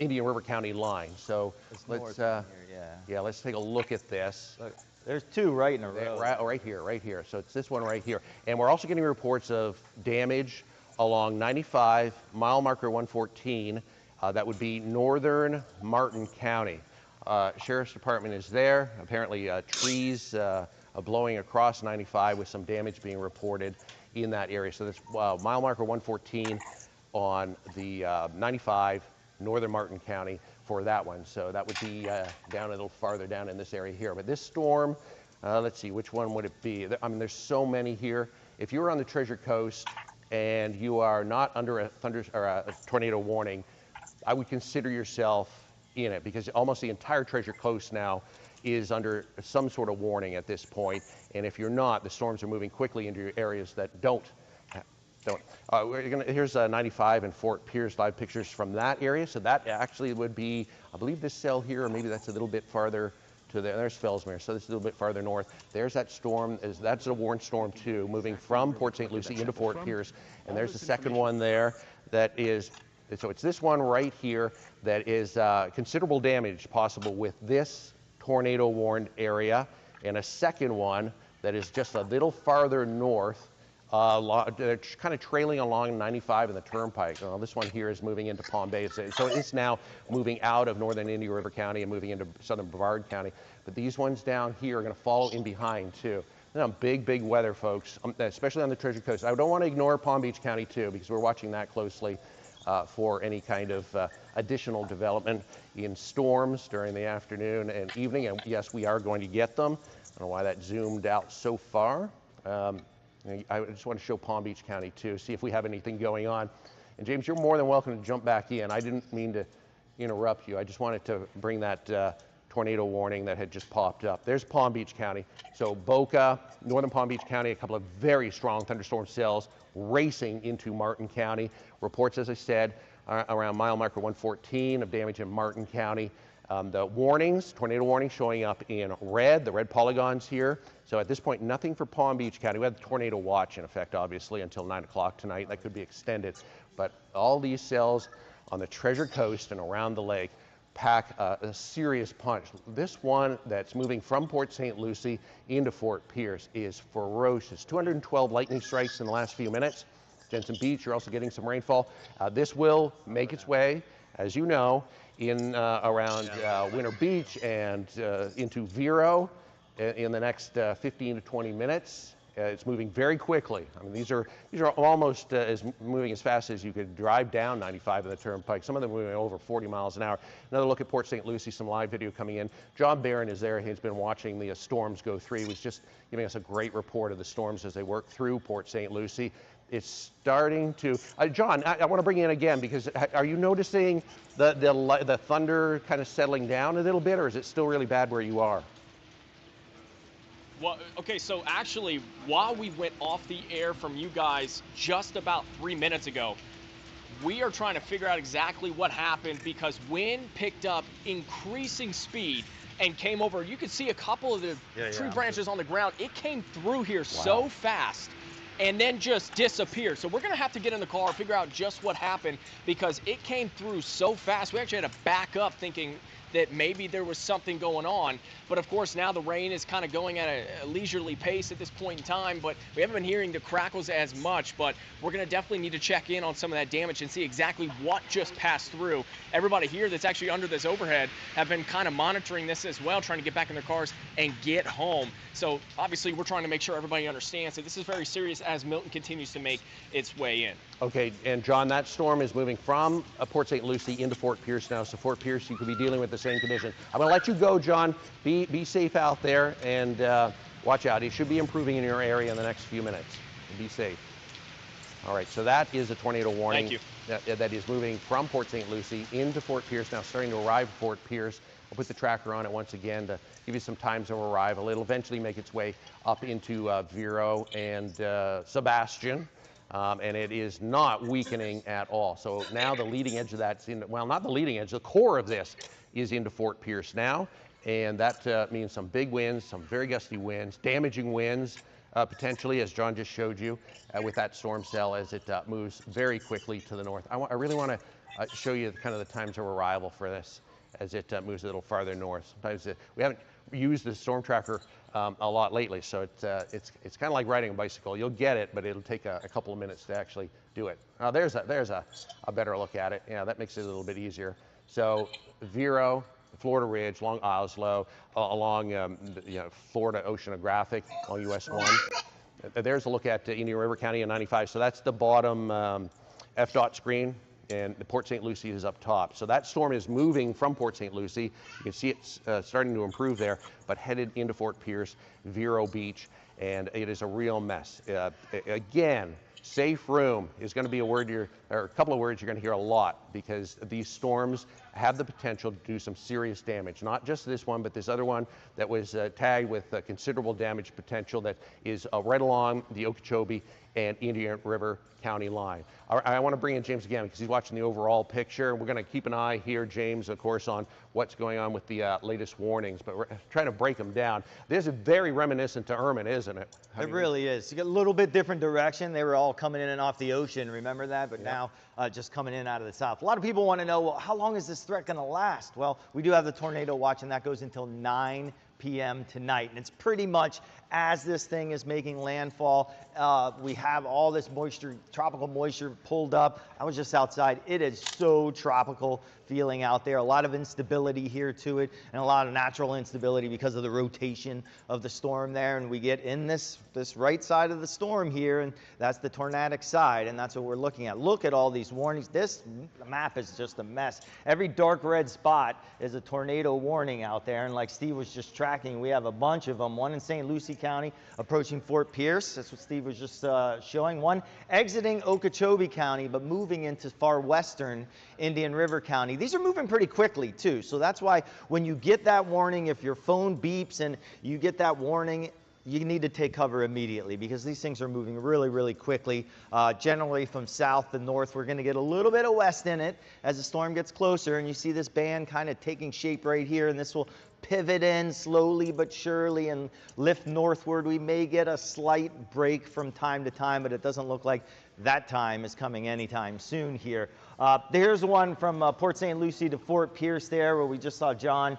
Indian River County line. So let's let's take a look at this. Look. There's two right in a row. Right here. So it's this one right here. And we're also getting reports of damage along 95, mile marker 114. That would be northern Martin County. Sheriff's Department is there. Apparently trees blowing across 95 with some damage being reported in that area. So that's mile marker 114 on the 95, northern Martin County for that one. So that would be down a little farther down in this area here. But this storm, let's see, which one would it be? I mean, there's so many here. If you're on the Treasure Coast and you are not under a tornado warning, I would consider yourself in it, because almost the entire Treasure Coast now is under some sort of warning at this point. And if you're not, the storms are moving quickly into areas that don't. Here's 95 and Fort Pierce, live pictures from that area. So that actually would be, I believe, this cell here, or maybe that's a little bit farther to there. There's Fellsmere, so this is a little bit farther north. There's that storm, that's a warned storm too, moving from Port St. Lucie into Fort Pierce. And there's the second one there that is, so it's this one right here that is considerable damage possible with this tornado warned area, and a second one that is just a little farther north. They're kind of trailing along 95 and the Turnpike. This one here is moving into Palm Bay. So it's now moving out of northern Indian River County and moving into southern Brevard County. But these ones down here are going to follow in behind too. Big, big weather, folks, especially on the Treasure Coast. I don't want to ignore Palm Beach County too, because we're watching that closely for any kind of additional development in storms during the afternoon and evening. And yes, we are going to get them. I don't know why that zoomed out so far. I just want to show Palm Beach County too, see if we have anything going on. And James, you're more than welcome to jump back in. I didn't mean to interrupt you. I just wanted to bring that tornado warning that had just popped up. There's Palm Beach County. So Boca, northern Palm Beach County, a couple of very strong thunderstorm cells racing into Martin County. Reports, as I said, around mile marker 114 of damage in Martin County. The warnings, tornado warnings showing up in red, the red polygons here. So at this point, nothing for Palm Beach County. We have the tornado watch in effect, obviously, until 9 o'clock tonight. That could be extended. But all these cells on the Treasure Coast and around the lake pack a serious punch. This one that's moving from Port St. Lucie into Fort Pierce is ferocious. 212 lightning strikes in the last few minutes. Jensen Beach, you're also getting some rainfall. This will make its way, as you know, in around Winter Beach and into Vero in the next 15 to 20 minutes. It's moving very quickly. I mean, these are almost moving as fast as you could drive down 95 in the Turnpike. Some of them moving over 40 miles an hour. Another look at Port St. Lucie, some live video coming in. John Barron is there. He's been watching the storms go through. He was just giving us a great report of the storms as they work through Port St. Lucie. It's starting to, John, I want to bring you in again, because are you noticing the thunder kind of settling down a little bit, or is it still really bad where you are? Well, okay, so actually, while we went off the air from you guys just about 3 minutes ago, we are trying to figure out exactly what happened because wind picked up increasing speed and came over. You could see a couple of the tree branches on the ground. It came through here so fast and then just disappeared. So we're going to have to get in the car and figure out just what happened because it came through so fast. We actually had to back up thinking that maybe there was something going on. But of course, now the rain is kind of going at a leisurely pace at this point in time, but we haven't been hearing the crackles as much, but we're gonna definitely need to check in on some of that damage and see exactly what just passed through. Everybody here that's actually under this overhead have been kind of monitoring this as well, trying to get back in their cars and get home. So obviously we're trying to make sure everybody understands that this is very serious as Milton continues to make its way in. Okay, and John, that storm is moving from Port St. Lucie into Fort Pierce now. So Fort Pierce, you could be dealing with the same condition. I'm gonna let you go, John. Be safe out there and watch out. It should be improving in your area in the next few minutes. Be safe. All right, so that is a tornado warning. Thank you. That is moving from Port St. Lucie into Fort Pierce, now starting to arrive at Fort Pierce. I'll put the tracker on it once again to give you some times of arrival. It'll eventually make its way up into Vero and Sebastian. And it is not weakening at all. So now the leading edge of that's in, well, not the leading edge, the core of this is into Fort Pierce now. And that means some big winds, some very gusty winds, damaging winds, potentially, as John just showed you, with that storm cell as it moves very quickly to the north. I really want to show you kind of the times of arrival for this as it moves a little farther north. Sometimes we haven't used the storm tracker a lot lately, so it's kind of like riding a bicycle. You'll get it, but it'll take a couple of minutes to actually do it. Now there's a better look at it. Yeah, that makes it a little bit easier. So Vero, Florida Ridge, along Oslo, along Florida Oceanographic, along US 1. There's a look at Indian River County in 95. So that's the bottom FDOT screen, and the Port St. Lucie is up top. So that storm is moving from Port St. Lucie. You can see it's starting to improve there, but headed into Fort Pierce, Vero Beach, and it is a real mess. Again, safe room is going to be a word or a couple of words you're going to hear a lot, because these storms have the potential to do some serious damage. Not just this one, but this other one that was tagged with considerable damage potential that is right along the Okeechobee and Indian River County line. I want to bring in James again because he's watching the overall picture. We're going to keep an eye here, James, of course, on what's going on with the latest warnings, but we're trying to break them down. This is very reminiscent to Irma, isn't it? It really is. You get a little bit different direction. They were all coming in and off the ocean, remember that? But now just coming in out of the south. A lot of people want to know, well, how long is this threat going to last? Well, we do have the tornado watch, and that goes until 9 p.m. tonight. And it's pretty much as this thing is making landfall. We have all this moisture, tropical moisture pulled up. I was just outside. It is so tropical feeling out there. A lot of instability here to it, and a lot of natural instability because of the rotation of the storm there. And we get in this right side of the storm here, and that's the tornadic side, and that's what we're looking at. Look at all these warnings. This map is just a mess. Every dark red spot is a tornado warning out there, and like Steve was just tracking, we have a bunch of them. One in St. Lucie County approaching Fort Pierce. That's what Steve was just showing. One exiting Okeechobee County, but moving into far western Indian River County. These are moving pretty quickly too, so that's why when you get that warning, if your phone beeps and you get that warning, you need to take cover immediately, because these things are moving really, really quickly. Generally from south to north, we're going to get a little bit of west in it as the storm gets closer, and you see this band kind of taking shape right here, and this will pivot in slowly but surely and lift northward. We may get a slight break from time to time, but it doesn't look like that time is coming anytime soon here. There's one from Port St. Lucie to Fort Pierce there, where we just saw John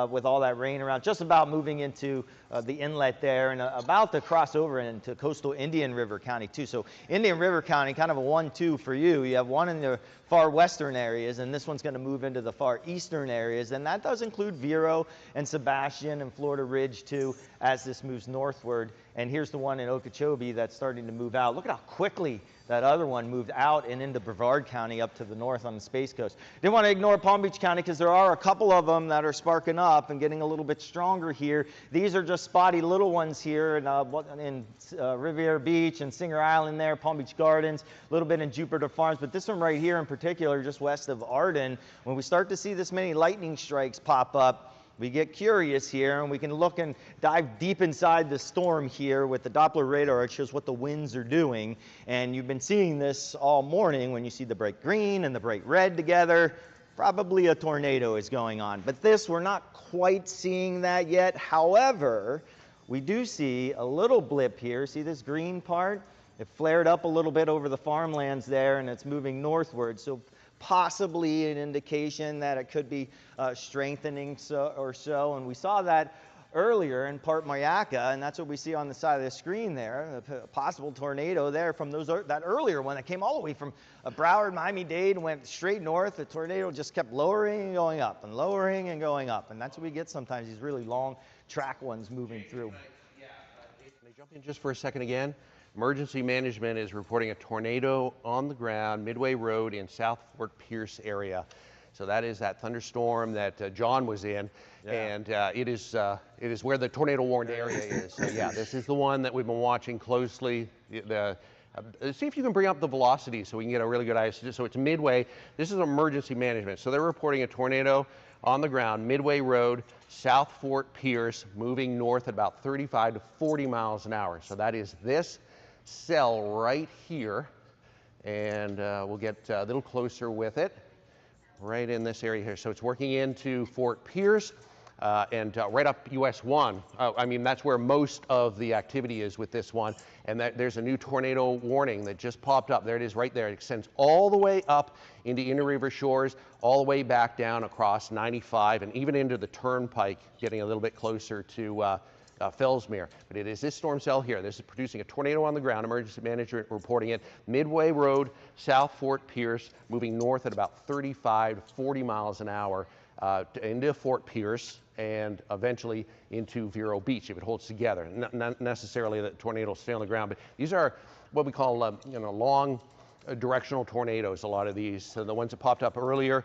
with all that rain around, just about moving into the inlet there, and about to cross over into coastal Indian River County too. So Indian River County, kind of a 1-2 for you. You have one in the far western areas, and this one's going to move into the far eastern areas, and that does include Vero and Sebastian and Florida Ridge too, as this moves northward. And here's the one in Okeechobee that's starting to move out. Look at how quickly that other one moved out and into Brevard County up to the north on the Space Coast. Didn't want to ignore Palm Beach County, because there are a couple of them that are sparking up and getting a little bit stronger here. These are just spotty little ones here in Riviera Beach and Singer Island there, Palm Beach Gardens, a little bit in Jupiter Farms. But this one right here in particular, just west of Arden, when we start to see this many lightning strikes pop up, we get curious here and we can look and dive deep inside the storm here with the Doppler radar. It shows what the winds are doing. And you've been seeing this all morning when you see the bright green and the bright red together. Probably a tornado is going on. But this, we're not quite seeing that yet. However, we do see a little blip here. See this green part? It flared up a little bit over the farmlands there, and it's moving northward. So possibly an indication that it could be strengthening or so. And we saw that earlier in Part Mayaka, and that's what we see on the side of the screen there, a possible tornado there from that earlier one that came all the way from Broward, Miami-Dade, and went straight north. The tornado just kept lowering and going up and lowering and going up, and that's what we get sometimes, these really long track ones moving through. Can I jump in just for a second again? Emergency Management is reporting a tornado on the ground, Midway Road in South Fort Pierce area. So that is that thunderstorm that John was in, and it is where the tornado warned area is. So yeah, this is the one that we've been watching closely. See if you can bring up the velocity so we can get a really good idea. So it's Midway. This is emergency management. So they're reporting a tornado on the ground, Midway Road, South Fort Pierce, moving north at about 35 to 40 miles an hour. So that is this cell right here, and we'll get a little closer with it. Right in this area here. So it's working into Fort Pierce and right up US 1. I mean, that's where most of the activity is with this one. And there's a new tornado warning that just popped up. There it is right there. It extends all the way up into Inner River Shores, all the way back down across 95 and even into the Turnpike, getting a little bit closer to Fellsmere. But it is this storm cell here. This is producing a tornado on the ground. Emergency Management reporting it. Midway Road, South Fort Pierce, moving north at about 35 to 40 miles an hour into Fort Pierce and eventually into Vero Beach if it holds together. Not necessarily that tornado will stay on the ground, but these are what we call long directional tornadoes, a lot of these. So the ones that popped up earlier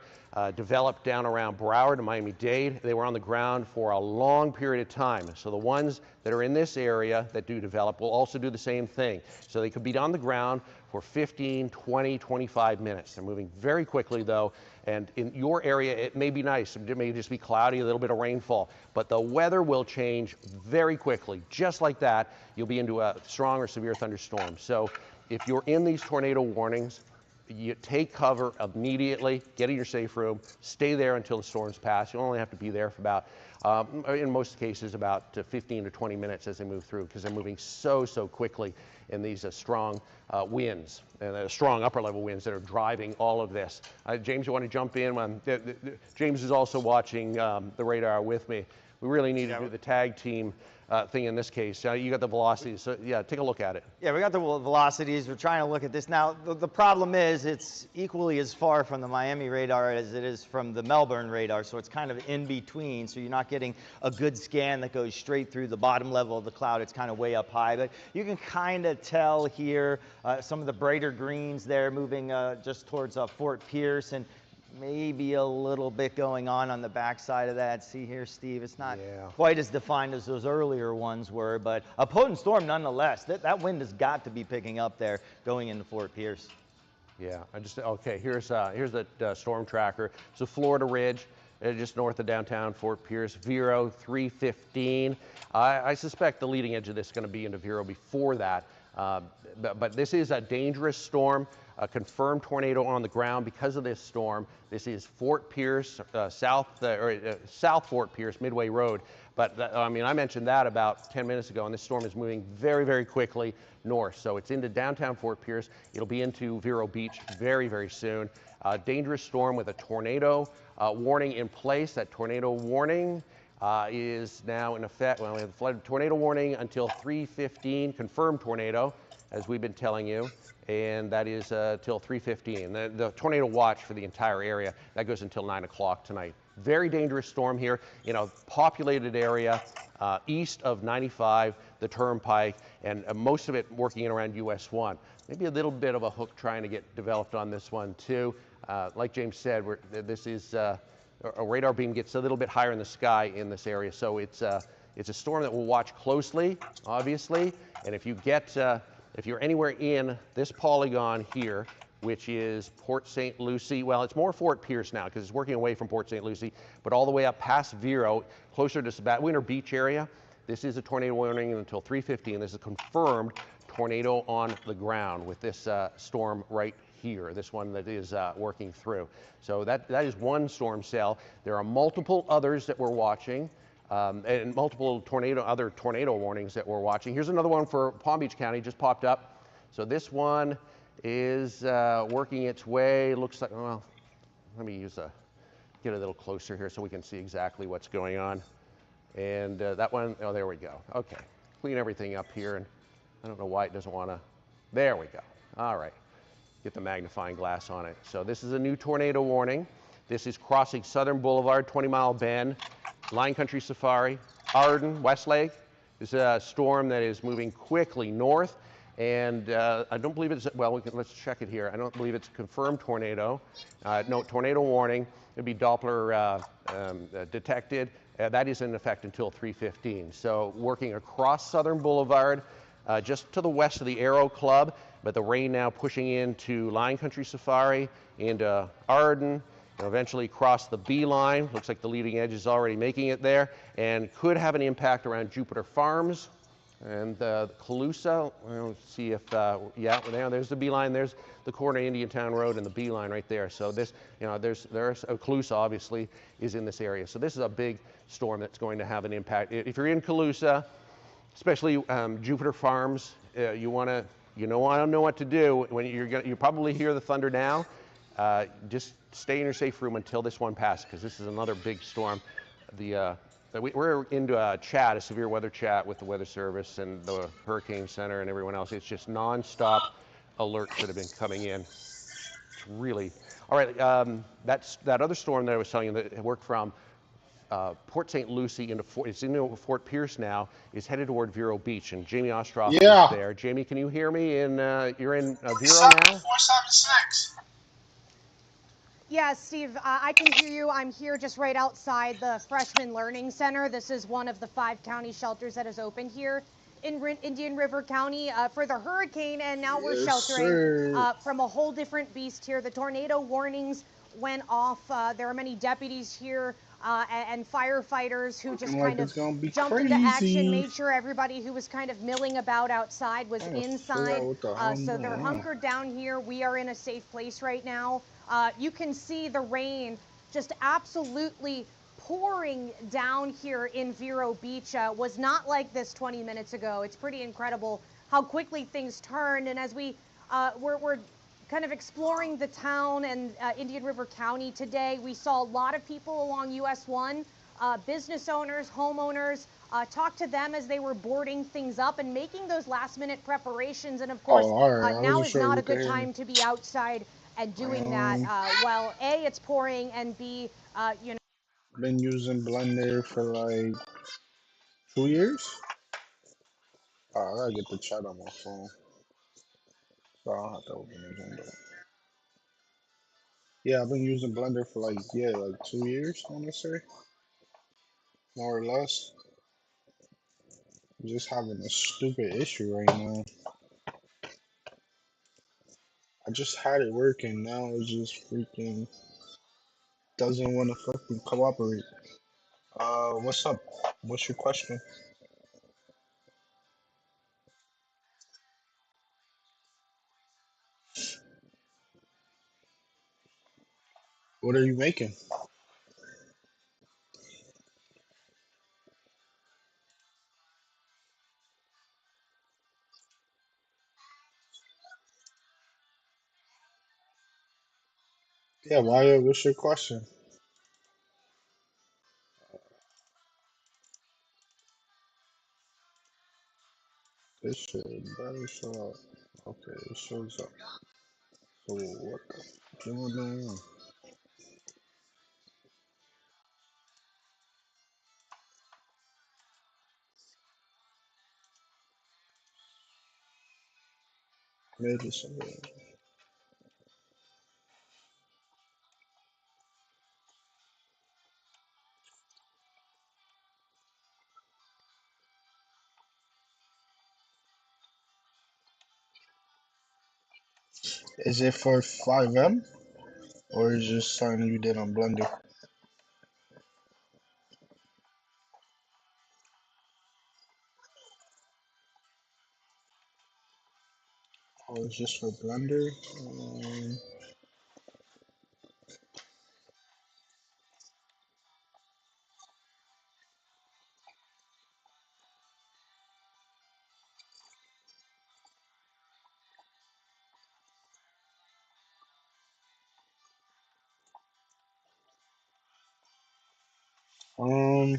developed down around Broward and Miami-Dade. They were on the ground for a long period of time. So the ones that are in this area that do develop will also do the same thing. So they could be on the ground for 15, 20, 25 minutes. They're moving very quickly though, and in your area it may be nice. It may just be cloudy, a little bit of rainfall, but the weather will change very quickly. Just like that, you'll be into a strong or severe thunderstorm. So if you're in these tornado warnings, you take cover immediately, get in your safe room, stay there until the storms pass. You only have to be there for about, in most cases, about 15 to 20 minutes as they move through, because they're moving so quickly in these strong winds and strong upper level winds that are driving all of this. James, you want to jump in? James is also watching the radar with me. We really need to do the tag team thing in this case. You got the velocities, so yeah, take a look at it. Yeah, we got the velocities. We're trying to look at this. Now, the problem is it's equally as far from the Miami radar as it is from the Melbourne radar, so it's kind of in between, so you're not getting a good scan that goes straight through the bottom level of the cloud. It's kind of way up high, but you can kind of tell here some of the brighter greens there moving just towards Fort Pierce, and maybe a little bit going on the backside of that. See here, Steve, it's not quite as defined as those earlier ones were, but a potent storm nonetheless. That wind has got to be picking up there going into Fort Pierce. Yeah, okay, here's the storm tracker. So Florida Ridge, just north of downtown Fort Pierce, Vero 315. I suspect the leading edge of this is going to be into Vero before that. But this is a dangerous storm, a confirmed tornado on the ground because of this storm. This is Fort Pierce, South Fort Pierce, Midway Road. But I mean, I mentioned that about 10 minutes ago, and this storm is moving very quickly north. So it's into downtown Fort Pierce. It'll be into Vero Beach very soon. Dangerous storm with a tornado warning in place. That tornado warning is now in effect. Well, we have a flood tornado warning until 3:15, confirmed tornado, as we've been telling you, and that is till 3:15. The tornado watch for the entire area, that goes until 9 o'clock tonight. Very dangerous storm here in a populated area east of 95, the Turnpike, and most of it working in around US 1. Maybe a little bit of a hook trying to get developed on this one too. Like James said, this is a radar beam gets a little bit higher in the sky in this area, so it's a storm that we'll watch closely, obviously. And if you're anywhere in this polygon here which is Port St. Lucie. Well, it's more Fort Pierce now because it's working away from Port St. Lucie, but all the way up past Vero, closer to Winter Beach area. This is a tornado warning until 3:50, and this is a confirmed tornado on the ground with this storm right here, this one that is working through. So that is one storm cell. There are multiple others that we're watching, and multiple other tornado warnings that we're watching. Here's another one for Palm Beach County, just popped up. So this one is working its way. Looks like, well, let me get a little closer here so we can see exactly what's going on. And that one, oh, there we go. Okay, clean everything up here. And I don't know why it doesn't want to. There we go. All right, get the magnifying glass on it. So this is a new tornado warning. This is crossing Southern Boulevard, 20-mile bend, Line Country Safari, Arden, Westlake. This is a storm that is moving quickly north. And I don't believe it's, well, let's check it here. I don't believe it's a confirmed tornado. No, tornado warning. It'd be Doppler detected. That is in effect until 3:15. So working across Southern Boulevard, just to the west of the Aero Club, but the rain now pushing into Line Country Safari, into Arden, and eventually cross the B line. Looks like the leading edge is already making it there, and could have an impact around Jupiter Farms and Calusa. We'll see if, yeah, there's the B line. There's the corner of Indiantown Road and the B line right there. So this, there's Calusa obviously is in this area. So this is a big storm that's going to have an impact. If you're in Calusa, especially Jupiter Farms, you want to know what to do when you probably hear the thunder now. Just stay in your safe room until this one passes, because this is another big storm. We're into a severe weather chat with the Weather Service and the Hurricane Center and everyone else. It's just nonstop alerts that have been coming in. It's really all right. That other storm that I was telling you that worked from Port St. Lucie into Fort Pierce now is headed toward Vero Beach, and Jamie Ostroff is there. Jamie, can you hear me? You're in Vero now? 476. Yeah, Steve, I can hear you. I'm here just right outside the Freshman Learning Center. This is one of the 5 county shelters that is open here in Indian River County for the hurricane, and now we're sheltering from a whole different beast here. The tornado warnings went off. There are many deputies here and firefighters who just kind of jumped into action, made sure everybody who was kind of milling about outside was inside. So they're hunkered down here. We are in a safe place right now. You can see the rain just absolutely pouring down here in Vero Beach. Was not like this 20 minutes ago. It's pretty incredible how quickly things turned. And as we're kind of exploring the town and Indian River County today, we saw a lot of people along US 1, business owners, homeowners, talk to them as they were boarding things up and making those last minute preparations. And of course, now is not a good time to be outside and doing that. Well, A, it's pouring, and B, Been using Blender for like 2 years. Oh, I gotta get the chat on my phone, so I don't have to open it window. Yeah, I've been using Blender for like 2 years, I wanna say, more or less. I'm just having a stupid issue right now. I just had it working, now it just freaking doesn't want to fucking cooperate. What's up? What's your question? What are you making? Yeah, why? What's your question? This shit better show up. Okay, it shows up. So what the going on? Maybe something. Is it for Fivem or is it just something you did on Blender? Oh, it's just for Blender. Um,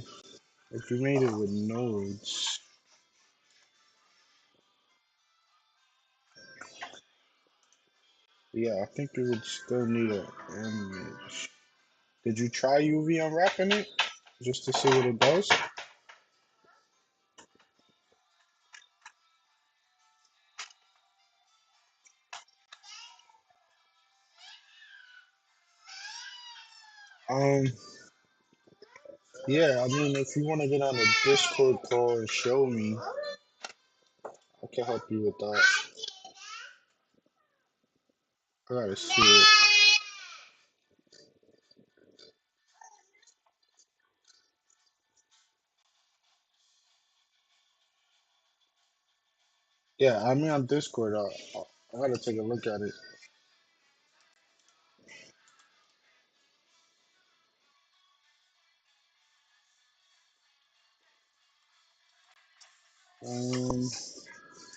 if you made it with nodes, yeah, I think you would still need an image. Did you try UV unwrapping it just to see what it does? Um, yeah, I mean, if you want to get on a Discord call and show me, I can help you with that. I gotta see it. Yeah, I mean on Discord. I gotta take a look at it.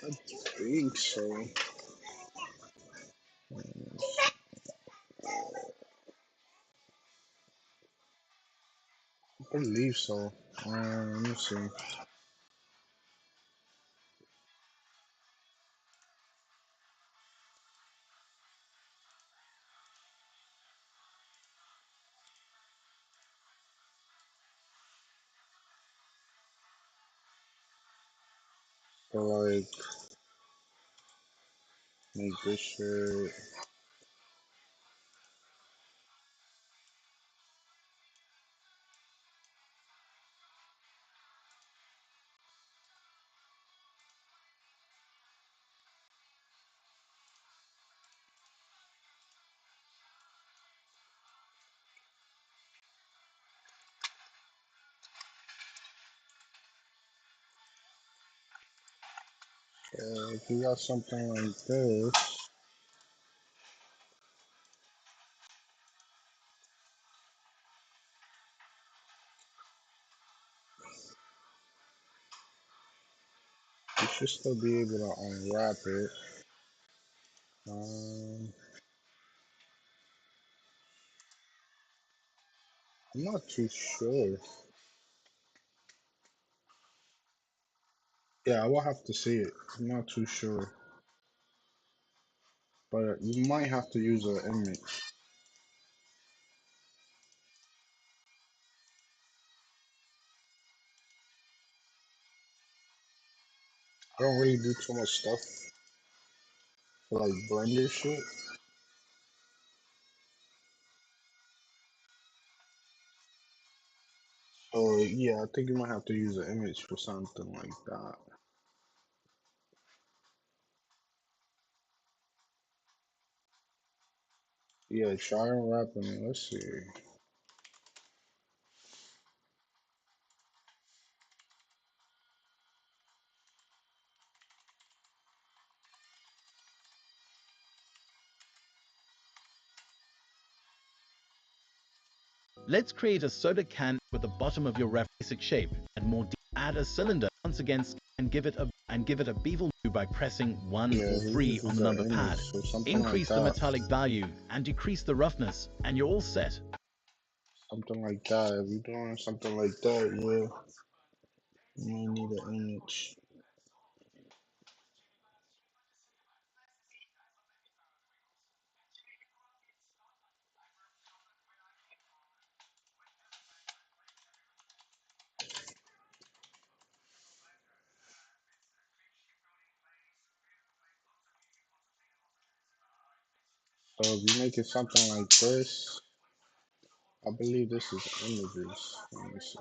I think so. I believe so. Let me see. So like, make this shit. If you got something like this, you should still be able to unwrap it. I'm not too sure. Yeah, I will have to see it. I'm not too sure. But you might have to use an image. I don't really do too much stuff for like Blender shit. So yeah, I think you might have to use an image for something like that. Yeah, try unwrapping it. Let's see. Let's create a soda can with the bottom of your basic shape and more deep. Add a cylinder once again and give it a bevel by pressing 1 Yeah, or 3 on the number pad. Increase the metallic value and decrease the roughness and you're all set. Something like that. If you're doing something like that, yeah, you might need an image. So if you make it something like this, I believe this is images. Let me see.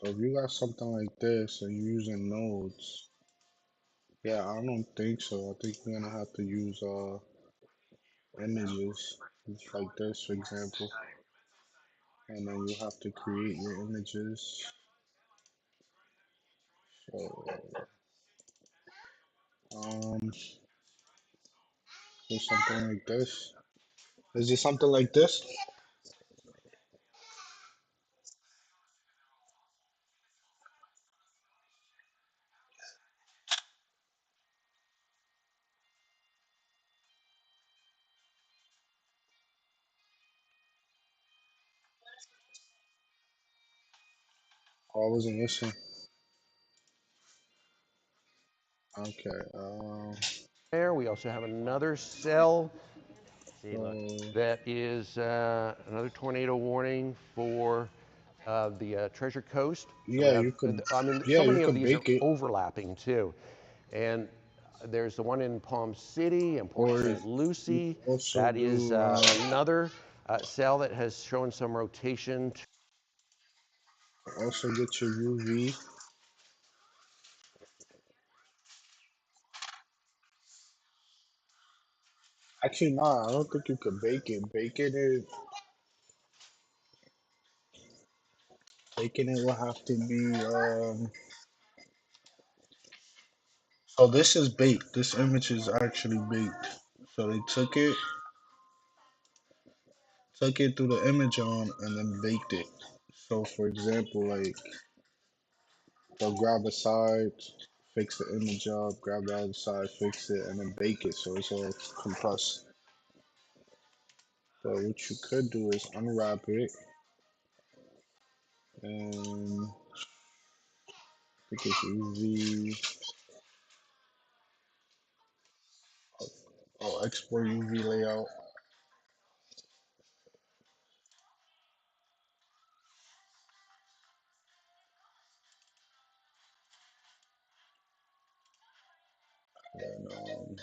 So if you got something like this and you're using nodes, yeah, I don't think so. I think we're gonna have to use images, just like this, for example, and then you have to create your images. So, there's something like this. Is it something like this? Oh, I wasn't listening. Okay. There, we also have another cell See, look. that is another tornado warning for the Treasure Coast. So we Yeah, have, you could. I mean, Yeah, so you many of could these are bake it, overlapping too. And there's the one in Palm City and Port or St. you Lucie. could also That is do. another cell that has shown some rotation. Also get your UV. Actually, no, I don't think you could bake it. Baking it will have to be. So this is baked. This image is actually baked. So they took it through the image on, and then baked it. So for example, like they'll grab a side, fix the image up, grab the other side, fix it, and then bake it. So it's all compressed. So what you could do is unwrap it, and I think it's UV. Oh, export UV layout. And,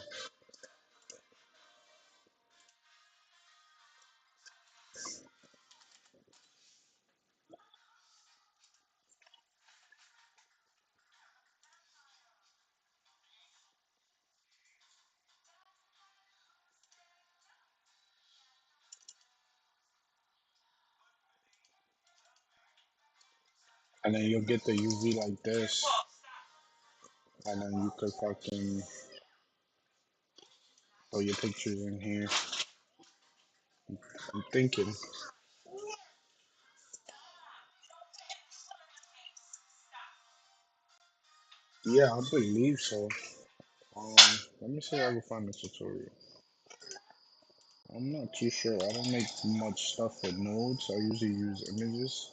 and then you'll get the UV like this, and then you could fucking throw your pictures in here. I'm thinking. Yeah, I believe so. Um, Let me see if I can find the tutorial. I'm not too sure. I don't make much stuff with nodes. I usually use images.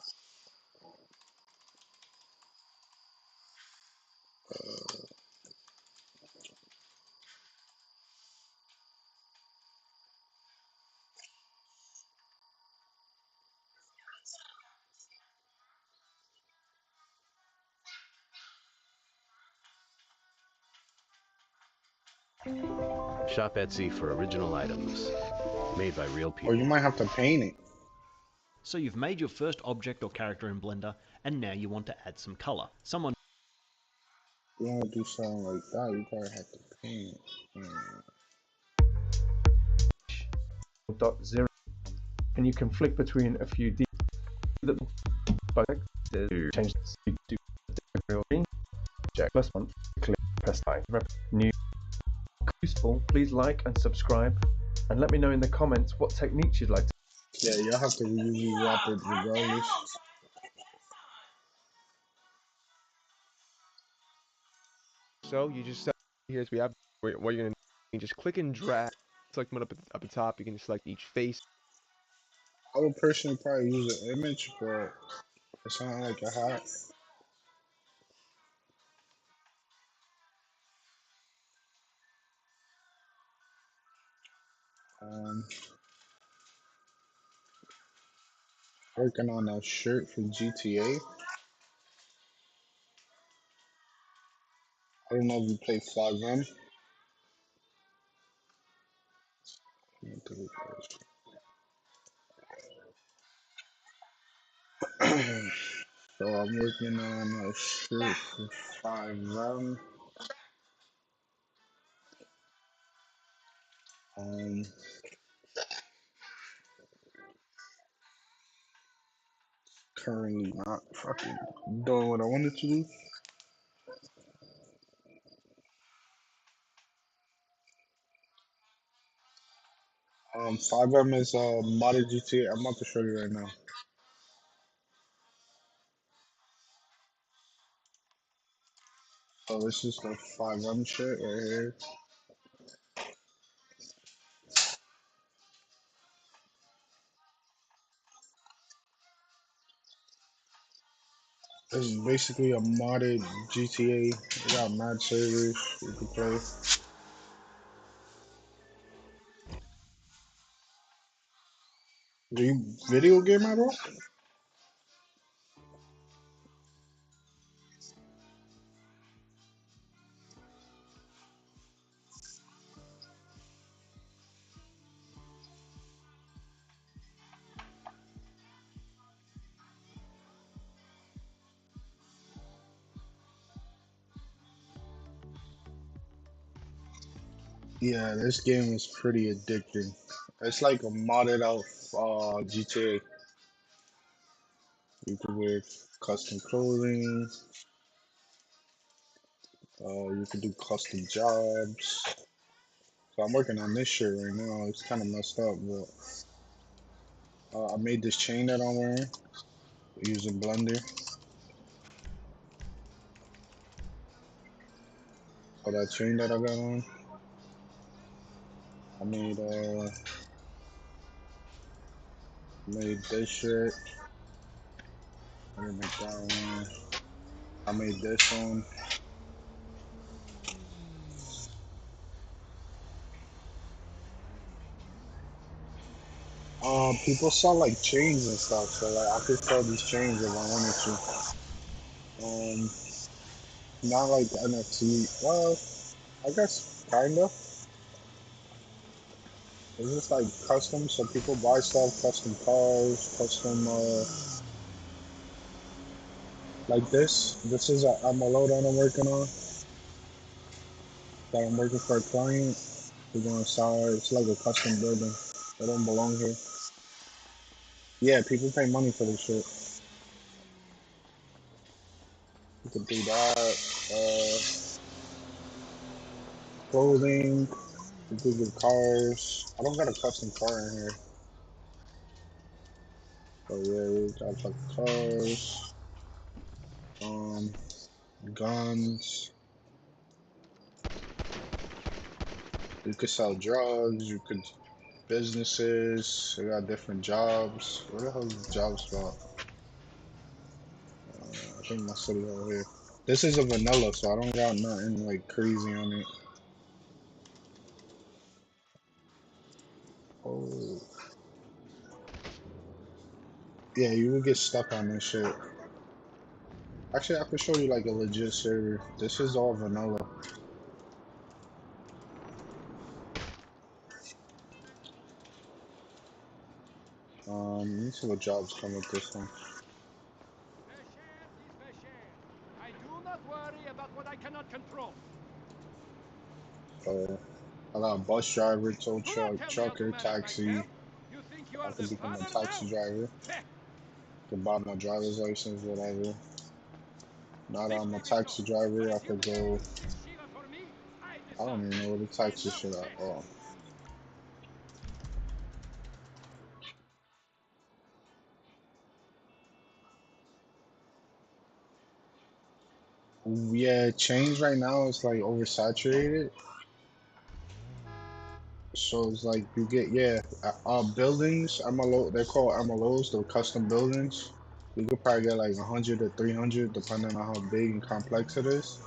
Shop Etsy for original items made by real people. Or you might have to paint it. So you've made your first object or character in Blender, and now you want to add some color. You want to do something like that, you probably have to paint. .0, and you can flick between a few to change to green. Check +1. Click press I. New. Useful. Please like and subscribe, and let me know in the comments what techniques you'd like to. Yeah, you'll have to usually wrap it regardless. So you just here's we have what you're gonna do. You just click and drag, select one up at the top. You can just select each face. I would personally probably use an image, but for something like a hat, um, working on a shirt for GTA. I don't know if you play Fivem. So I'm working on a shirt for Fivem. Currently not fucking doing what I wanted to do. Fivem is modded GTA. I'm about to show you right now. So this is the Fivem shit right here. This is basically a modded GTA. We got mad servers you can play. Do you video game at all? Yeah, this game is pretty addicting. It's like a modded out GTA. You can wear custom clothing. You can do custom jobs. So I'm working on this shit right now. It's kind of messed up, but I made this chain that I'm wearing using Blender. So that chain that I got on, I made this shit. I didn't make that one. I made this one. People sell like chains and stuff, so like I could sell these chains if I wanted to. Not like NFT. Well, I guess kinda. It's just like custom, so people buy stuff, custom cars, custom like this. This is a MLO that I'm working on. That I'm working for a client. We're going inside. It's like a custom building. They don't belong here. Yeah, people pay money for this shit. You could do that. Clothing. You could do cars. I don't got a custom car in here. So yeah, we got like cars. Guns. You could sell drugs. You could businesses. They got different jobs. Where the hell is the job spot? I think my city over here. This is a vanilla, so I don't got nothing like crazy on it. Oh. Yeah, you would get stuck on this shit. Actually, I could show you like a legit server. This is all vanilla. Let me see what jobs come with this one. I do not worry about what I cannot control. I got a bus driver, tow truck, trucker, taxi. I could become a taxi driver. Could buy my driver's license, whatever. Now that I'm a taxi driver, I could go. I don't even know where the taxi shit at. Oh. Yeah, change right now is like oversaturated. So it's like you get buildings, MLO, they're called MLOs, the custom buildings. You could probably get like 100 to 300 depending on how big and complex it is.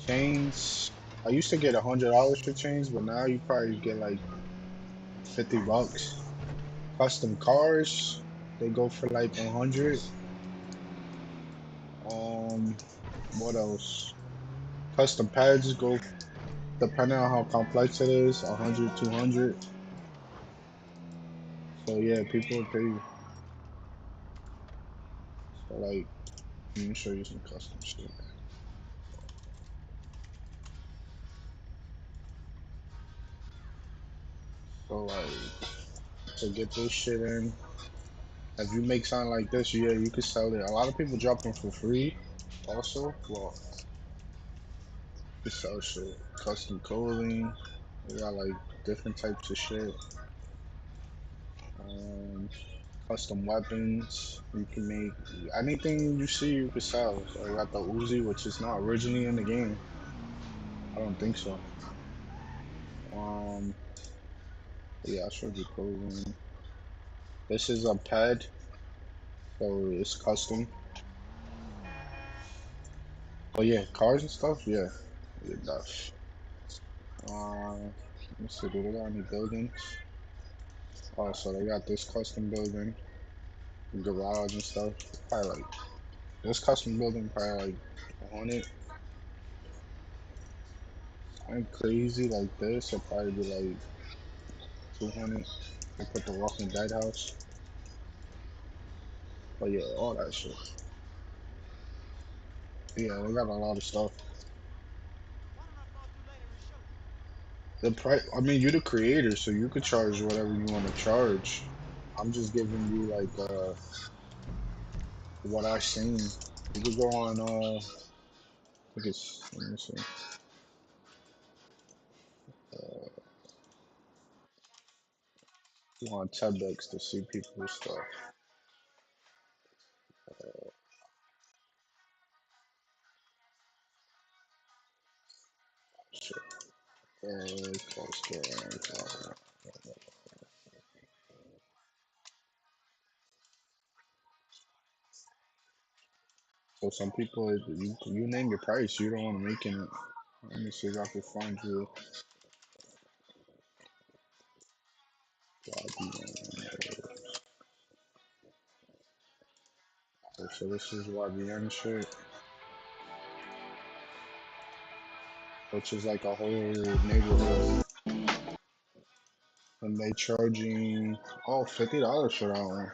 Chains, I used to get $100 for chains, but now you probably get like $50. Custom cars, they go for like 100. What else? Custom pads go, depending on how complex it is, 100, 200. So yeah, people pay. So like, let me show you some custom shit. So like, to get this shit in, if you make something like this, yeah, you could sell it. A lot of people drop them for free. Also, well, you sell shit, custom clothing. We got like different types of shit. Um, Custom weapons. You can make anything you see. You can sell. So I got the Uzi, which is not originally in the game. I don't think so. Um, yeah, I showed you clothing. This is a pad, so it's custom. Oh yeah, cars and stuff. Yeah, yeah, that's. Let me see. Do they got any buildings? Oh, so they got this custom building, garage and stuff. Probably like this custom building, probably like 100. Ain't crazy like this. It'll probably be like 200. They put the Walking Dead house. But yeah, all that shit. Yeah, they got a lot of stuff. The price. I mean, you're the creator, so you could charge whatever you want to charge. I'm just giving you like what I seen. You could go on I think it's let me see. Go on TEDx to see people's stuff. Shit. So some people, you name your price. You don't want to make it. Let me see if I can find you. So this is YBN shit, which is like a whole neighborhood, and they charging $50 for that one.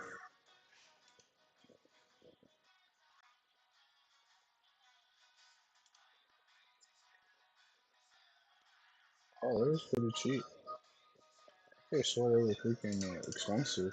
Oh, that is pretty cheap. I saw they were freaking expensive.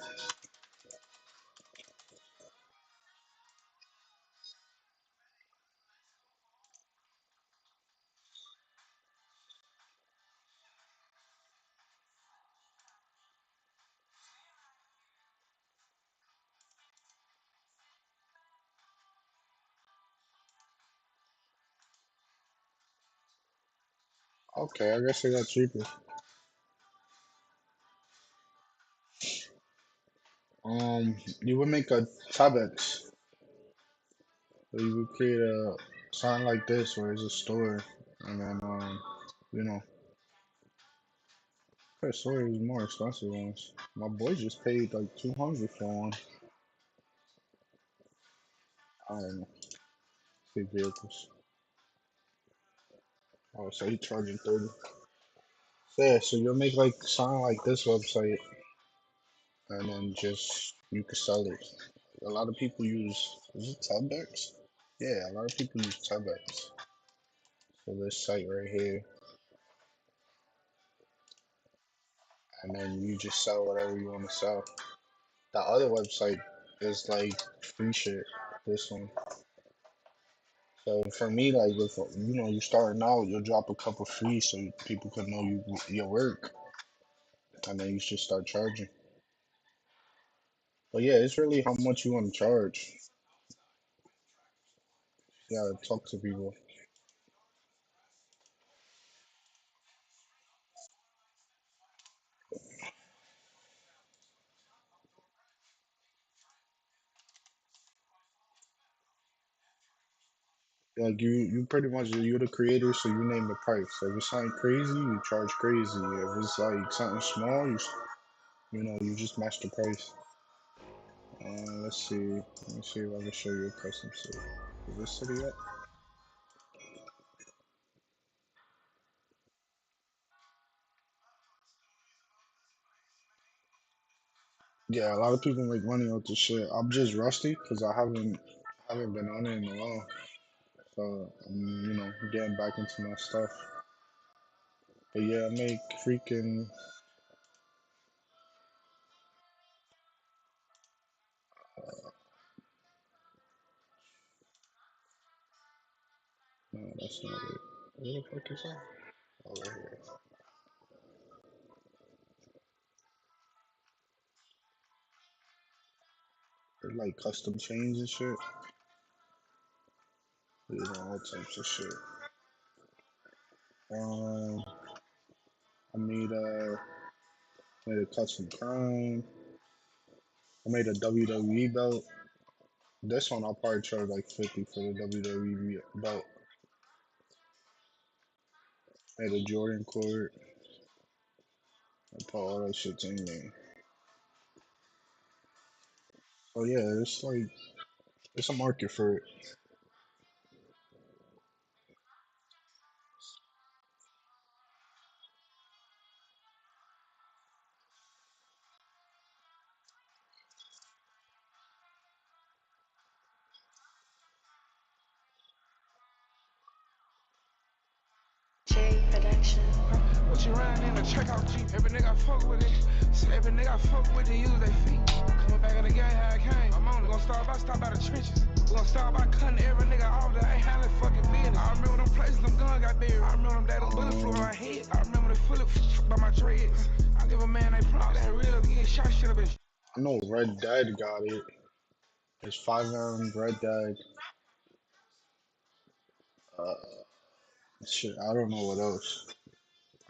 Okay, I guess they got cheaper. You would make a Tabex. So you would create a sign like this where it's a store, and then you know, I saw it was more expensive ones. My boy just paid like 200 for one. I don't know. See vehicles. Oh, so he charging 30. Yeah, so you'll make like sign like this website, and then just you can sell it. A lot of people use is it Tabex? Yeah, a lot of people use Tabex. So this site right here, and then you just sell whatever you want to sell. The other website is like free shit. This one. So for me, like if you're starting out, you'll drop a couple free so people can know your work, and then you should start charging. But yeah, it's really how much you want to charge. You gotta talk to people. Like you pretty much you're the creator, so you name the price. If it's something crazy, you charge crazy. If it's like something small, you just match the price. Let's see. Let me see if I can show you a custom city. Is this city up? Yeah, a lot of people make money off this shit. I'm just rusty because I haven't I haven't been on it in a while, so I'm getting back into my stuff. But yeah, I make freaking. No, that's not it. Where the fuck is that? Oh, right here. They're like custom chains and shit. All types of shit. Um, I made a custom crown. I made a WWE belt. This one I'll probably charge like 50 for the WWE belt. Made a Jordan cord. I put all that shit in there. Oh yeah, it's a market for it. What you riding in a checkout Jeep? Every nigga I fuck with it. Say every nigga I fuck with it, use their feet. Coming back in the game, how I came. I'm on it. Gonna start by the trenches. We gonna start by cutting every nigga off that ain't handling fucking business. I remember them places them guns got buried. I remember them days them bullets flew by my head. I remember the bullet by my dreads. I give a man they props. That real, getting shot shit up in. I know Red Dead got it. It's Fivem, Red Dead. Shit, I don't know what else.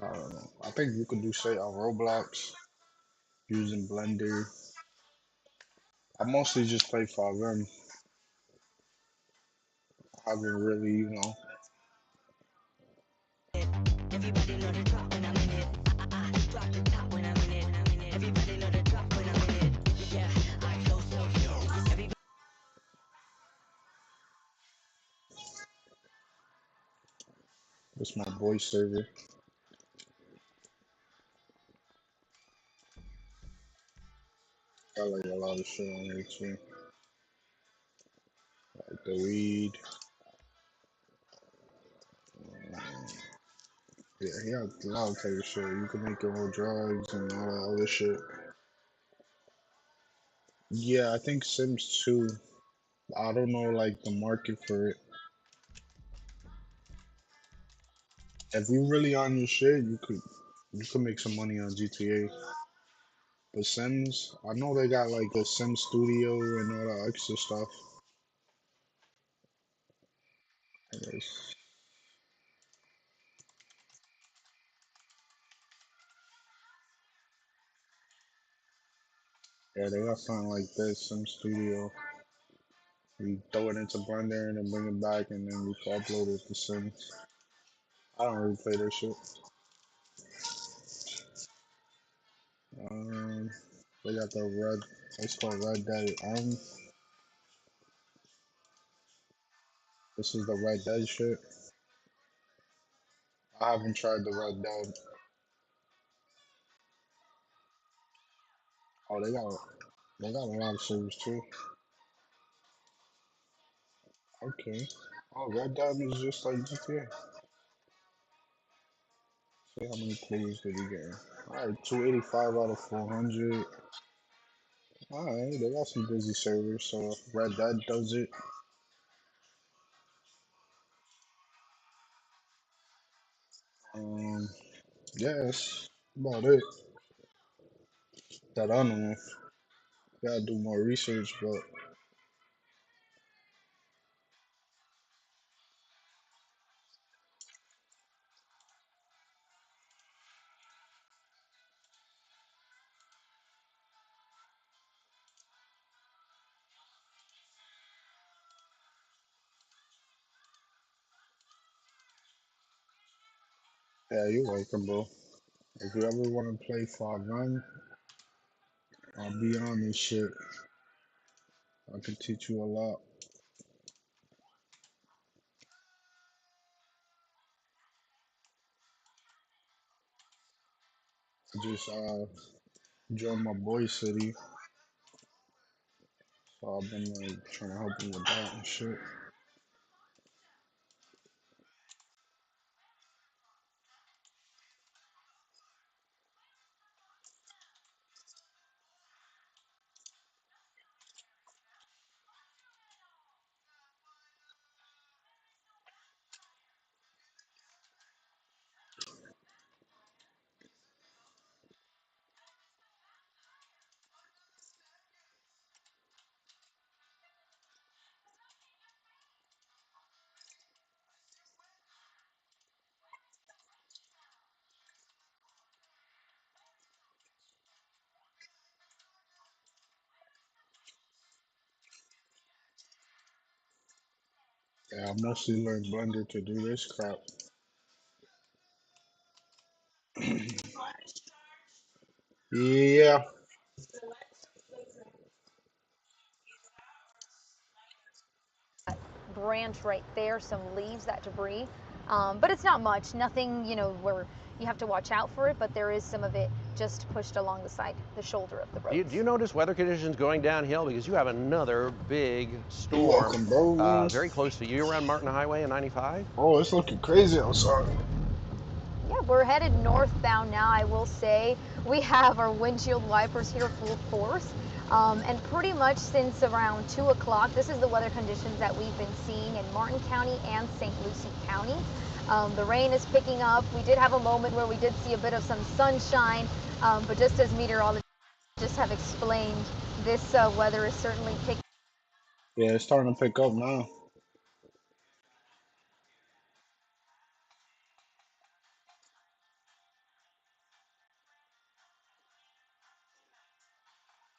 I don't know. I think you could do shit on Roblox using Blender. I mostly just play 5M. I haven't really. Everybody know the drop when I'm in it. I drop the top when I'm in it. Everybody know the drop when I'm in it. Yeah, I flow so everybody. It's my voice server. I like a lot of shit on here too. Like the weed. Yeah, he has a lot of type of shit. You can make your own drugs and all that other shit. Yeah, I think Sims 2. I don't know like the market for it. If you really on your shit, you could make some money on GTA. But Sims, I know they got like a Sim Studio and all that extra stuff. Yeah, they got something like this, Sim Studio. You throw it into Blender and then bring it back, and then you can upload it to Sims. I don't really play that shit. Um, they got the red. It's called Red Dead. This is the Red Dead shit. I haven't tried the Red Dead. Oh, they got a lot of servers too. Okay. Oh, Red Dead is just like GTA. See how many clues did he get? Alright, 285 out of 400. Alright, they got some busy servers, so Red Dead does it. Yeah, that's about it. That I know of. Gotta do more research, but yeah, you're welcome, bro. If you ever want to play 5M, I'll be on this shit. I can teach you a lot. Just join my boy city. So I've been like trying to help him with that and shit. Yeah, I mostly learned Blender to do this crap. Yeah. Branch right there, some leaves, that debris. But it's not much, nothing, you know, where you have to watch out for it, but there is some of it just pushed along the side, the shoulder of the road. Do you notice weather conditions going downhill? Because you have another big storm You're welcome, bro. very close to you around Martin Highway and 95. Oh, it's looking crazy outside. Yeah, we're headed northbound now, I will say. We have our windshield wipers here full force. And pretty much since around 2 o'clock, this is the weather conditions that we've been seeing in Martin County and St. Lucie County. The rain is picking up. We did have a moment where we did see a bit of some sunshine, but just as meteorologists have explained, this weather is certainly picking. Yeah, it's starting to pick up now.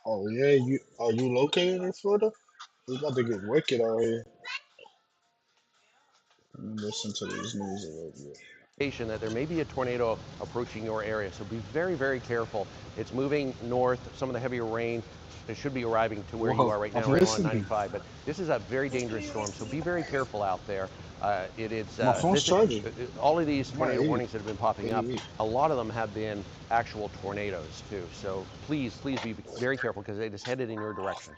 Oh yeah, you are you located in Florida? It's about to get wicked out here. Let me listen to these news a little bit. That there may be a tornado approaching your area, so be very, very careful. It's moving north. Some of the heavier rain it should be arriving to where you are right now, right on 95. But this is a very dangerous storm, so be very careful out there. My phone's charging. All of these tornado 80. warnings that have been popping up, 88. a lot of them have been actual tornadoes too. So please be very careful because it is headed in your direction.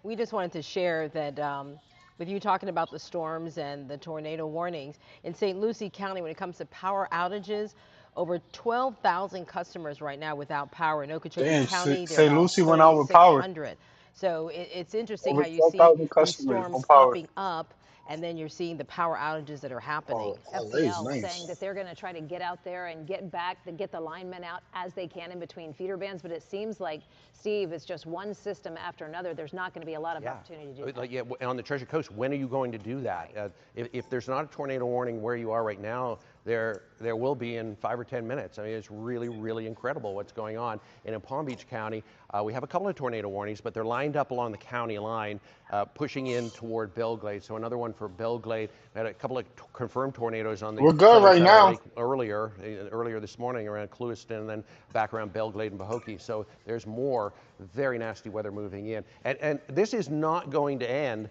We just wanted to share that with you talking about the storms and the tornado warnings in St. Lucie County when it comes to power outages, over 12,000 customers right now without power. In Okeechobee County, they're St. about Lucie went out with power. 3,600. So it's interesting Over how you see 12,000 these customers, no storms power. popping up, and then you're seeing the power outages that are happening. FPL saying that they're going to try to get out there and get back, get the linemen out as they can in between feeder bands. But it seems like, Steve, it's just one system after another. There's not going to be a lot of opportunity to do that. Like, on the Treasure Coast, when are you going to do that? If there's not a tornado warning where you are right now, there will be in 5 or 10 minutes. I mean, it's really, really incredible what's going on. And in Palm Beach County, we have a couple of tornado warnings, but they're lined up along the county line, pushing in toward Belglade. So another one for Belglade. We had a couple of confirmed tornadoes on the We're good right now. earlier this morning around Clewiston and then back around Belglade and Pahokee. So there's more very nasty weather moving in. And this is not going to end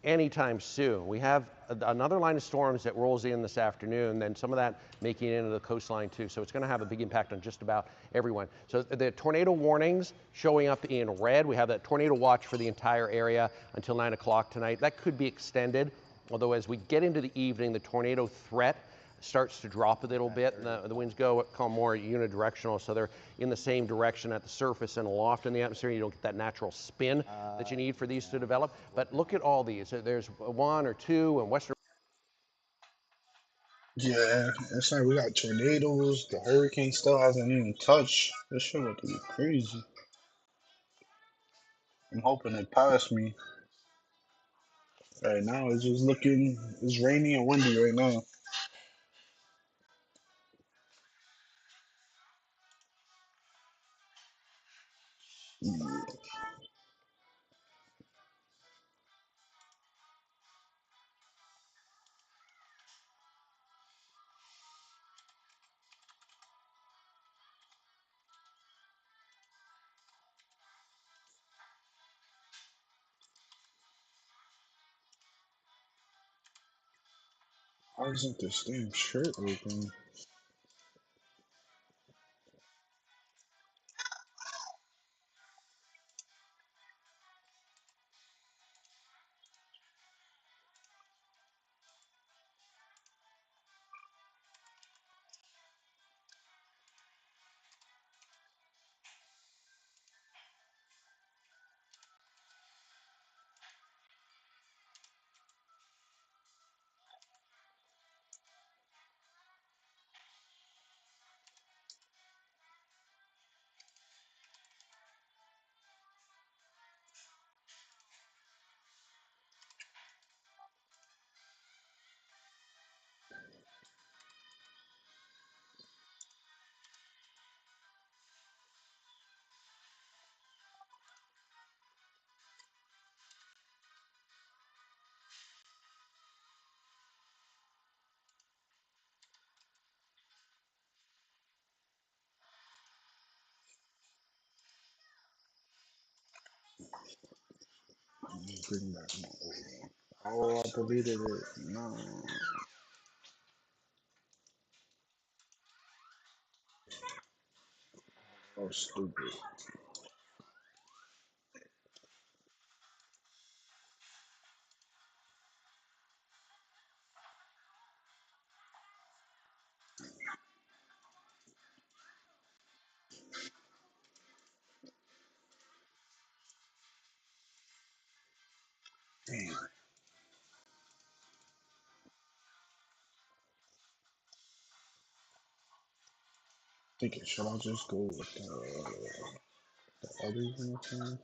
anytime soon. We have another line of storms that rolls in this afternoon, then some of that making it into the coastline too. So it's going to have a big impact on just about everyone. So the tornado warnings showing up in red. We have that tornado watch for the entire area until 9 o'clock tonight. That could be extended, although as we get into the evening, the tornado threat starts to drop a little bit, and the winds become more unidirectional, so they're in the same direction at the surface and aloft in the atmosphere. You don't get that natural spin that you need for these to develop. But look at all these. There's one or two in western. Yeah, it's like we got tornadoes. The hurricane still hasn't even touched. This shit about to be crazy. I'm hoping it passed me. Right now, it's just looking. It's rainy and windy right now. Why isn't this damn shirt open? Bring back my old one. Oh, I deleted it. No. Oh, stupid. Damn. Thinking, should I just go with the other uniform?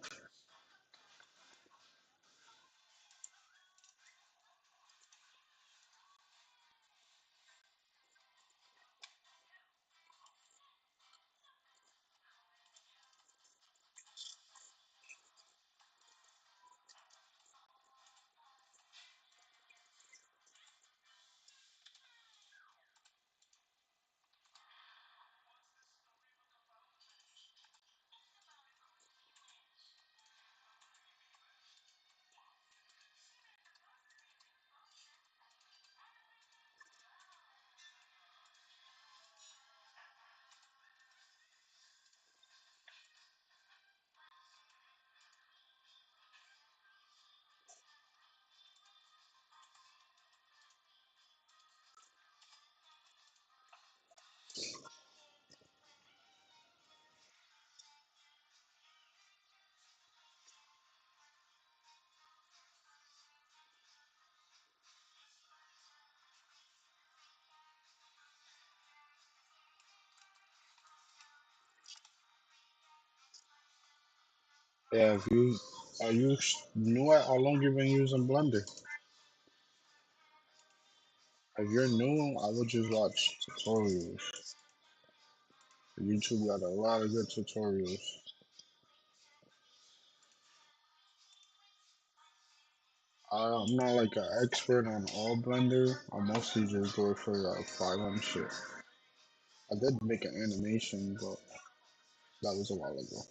Yeah, if you are you new at how long you been using Blender? If you're new, I would just watch tutorials. YouTube got a lot of good tutorials. I'm not like an expert on all Blender. I mostly just go for the Fivem shit. I did make an animation, but that was a while ago.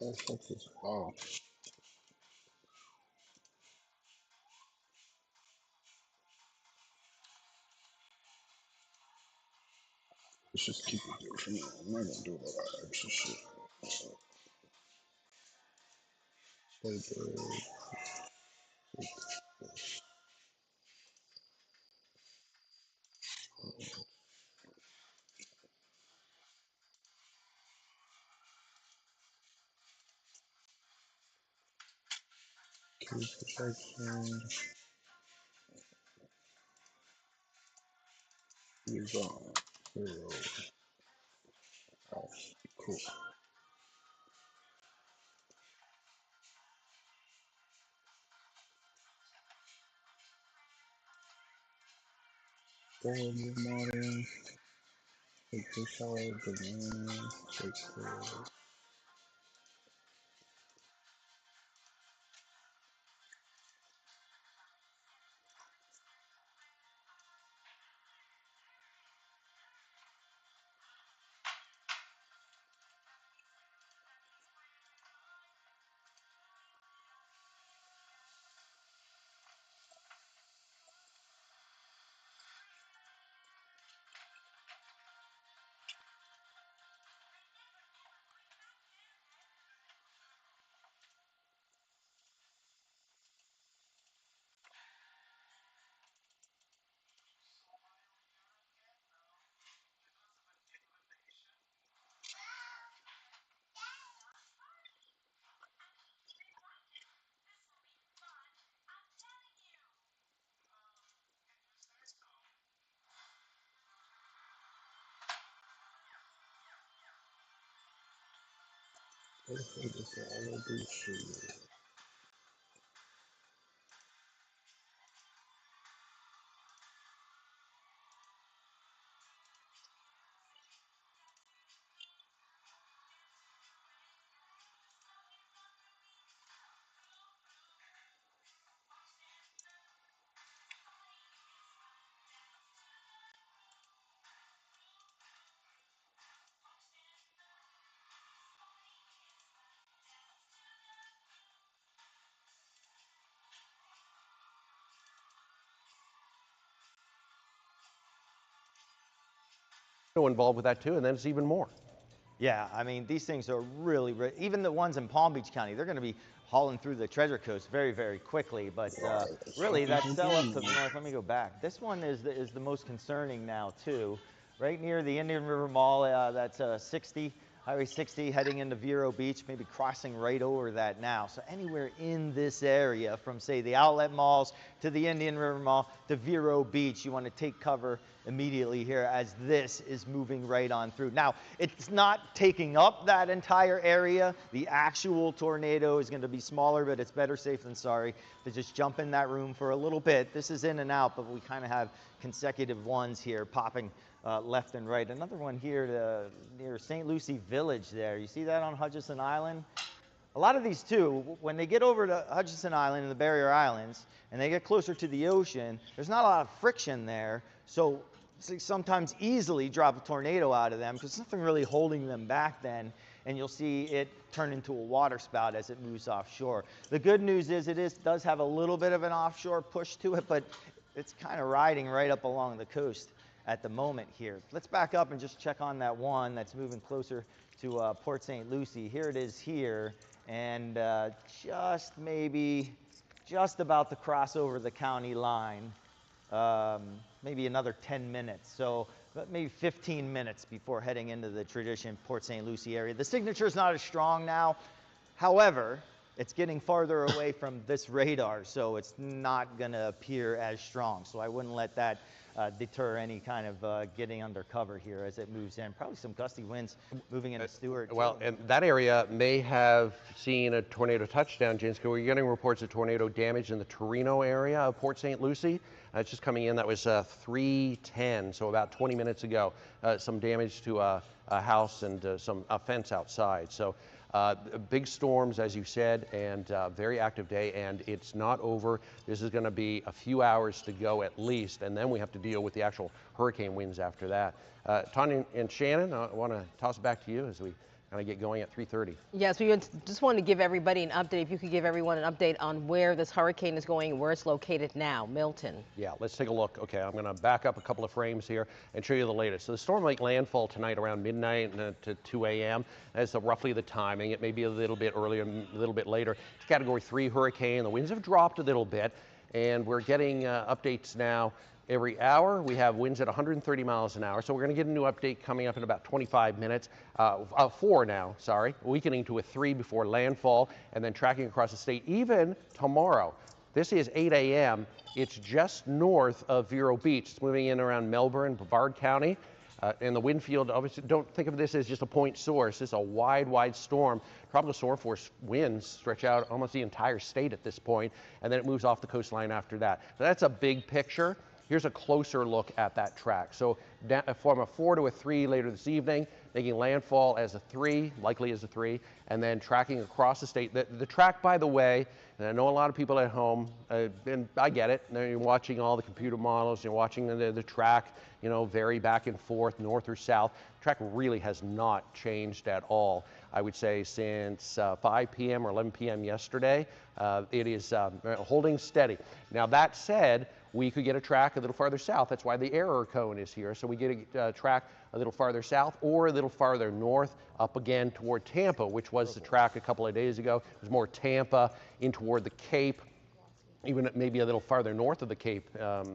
Oh, fuck this. Oh, let's just keep it there for now. I'm not gonna do all that extra shit. Playboy, key protection, use on, zero. Oh, cool. Forward model, take this out, demand, take the Involved with that too, and then it's even more. Yeah, I mean, these things are really, even the ones in Palm Beach County, they're going to be hauling through the Treasure Coast very, very quickly. But really, that cell up to the north, let me go back. This one is the most concerning now, too. Right near the Indian River Mall, that's 60, Highway 60 heading into Vero Beach, maybe crossing right over that now. So anywhere in this area, from, say, the outlet malls to the Indian River Mall to Vero Beach, you want to take cover immediately here as this is moving right on through. Now, it's not taking up that entire area. The actual tornado is going to be smaller, but it's better safe than sorry to just jump in that room for a little bit. This is in and out, but we kind of have consecutive ones here popping left and right. Another one here near St. Lucie Village there. You see that on Hutchinson Island? A lot of these too, when they get over to Hutchinson Island and the Barrier Islands, and they get closer to the ocean, there's not a lot of friction there, so sometimes easily drop a tornado out of them because there's nothing really holding them back then, and you'll see it turn into a water spout as it moves offshore. The good news is does have a little bit of an offshore push to it, but it's kind of riding right up along the coast at the moment here. Let's back up and just check on that one that's moving closer to Port St. Lucie. Here it is here, and just about to cross over the county line. Maybe another 10 minutes, so maybe 15 minutes before heading into the tradition Port St. Lucie area. The signature is not as strong now. However, it's getting farther away from this radar, so it's not going to appear as strong. So I wouldn't let that deter any kind of getting under cover here as it moves in. Probably some gusty winds moving into Stewart. Well, and that area may have seen a tornado touchdown, James. We're getting reports of tornado damage in the Torino area of Port St. Lucie. It's just coming in. That was 3:10, so about 20 minutes ago. Some damage to a house and a fence outside. So big storms, as you said, and very active day, and it's not over. This is going to be a few hours to go at least, and then we have to deal with the actual hurricane winds after that. Tanya and Shannon, I want to toss it back to you as we kind of get going at 3:30. Yes, we just wanted to give everybody an update. If you could give everyone an update on where this hurricane is going, where it's located now. Milton. Yeah, let's take a look. Okay, I'm going to back up a couple of frames here and show you the latest. So the storm make landfall tonight around midnight to 2 a.m. That's roughly the timing. It may be a little bit earlier, a little bit later. It's Category 3 hurricane. The winds have dropped a little bit, and we're getting updates now. Every hour, we have winds at 130 miles an hour. So we're going to get a new update coming up in about 25 minutes. 4 now, sorry. Weakening to a 3 before landfall and then tracking across the state even tomorrow. This is 8 a.m. It's just north of Vero Beach. It's moving in around Melbourne, Brevard County. And the wind field, obviously, don't think of this as just a point source. This is a wide, wide storm. Tropical storm force winds stretch out almost the entire state at this point, and then it moves off the coastline after that. So that's a big picture. Here's a closer look at that track. So from a 4 to a 3 later this evening, making landfall as a 3, likely as a 3, and then tracking across the state. The track, by the way, and I know a lot of people at home, and I get it, you're watching all the computer models, you're watching the track, vary back and forth, north or south. The track really has not changed at all, I would say, since 5 p.m. or 11 p.m. yesterday. It is holding steady. Now, that said, we could get a track a little farther south. That's why the error cone is here. So we get a track a little farther south or a little farther north, up again toward Tampa, which was the track a couple of days ago. It was more Tampa in toward the Cape, even maybe a little farther north of the Cape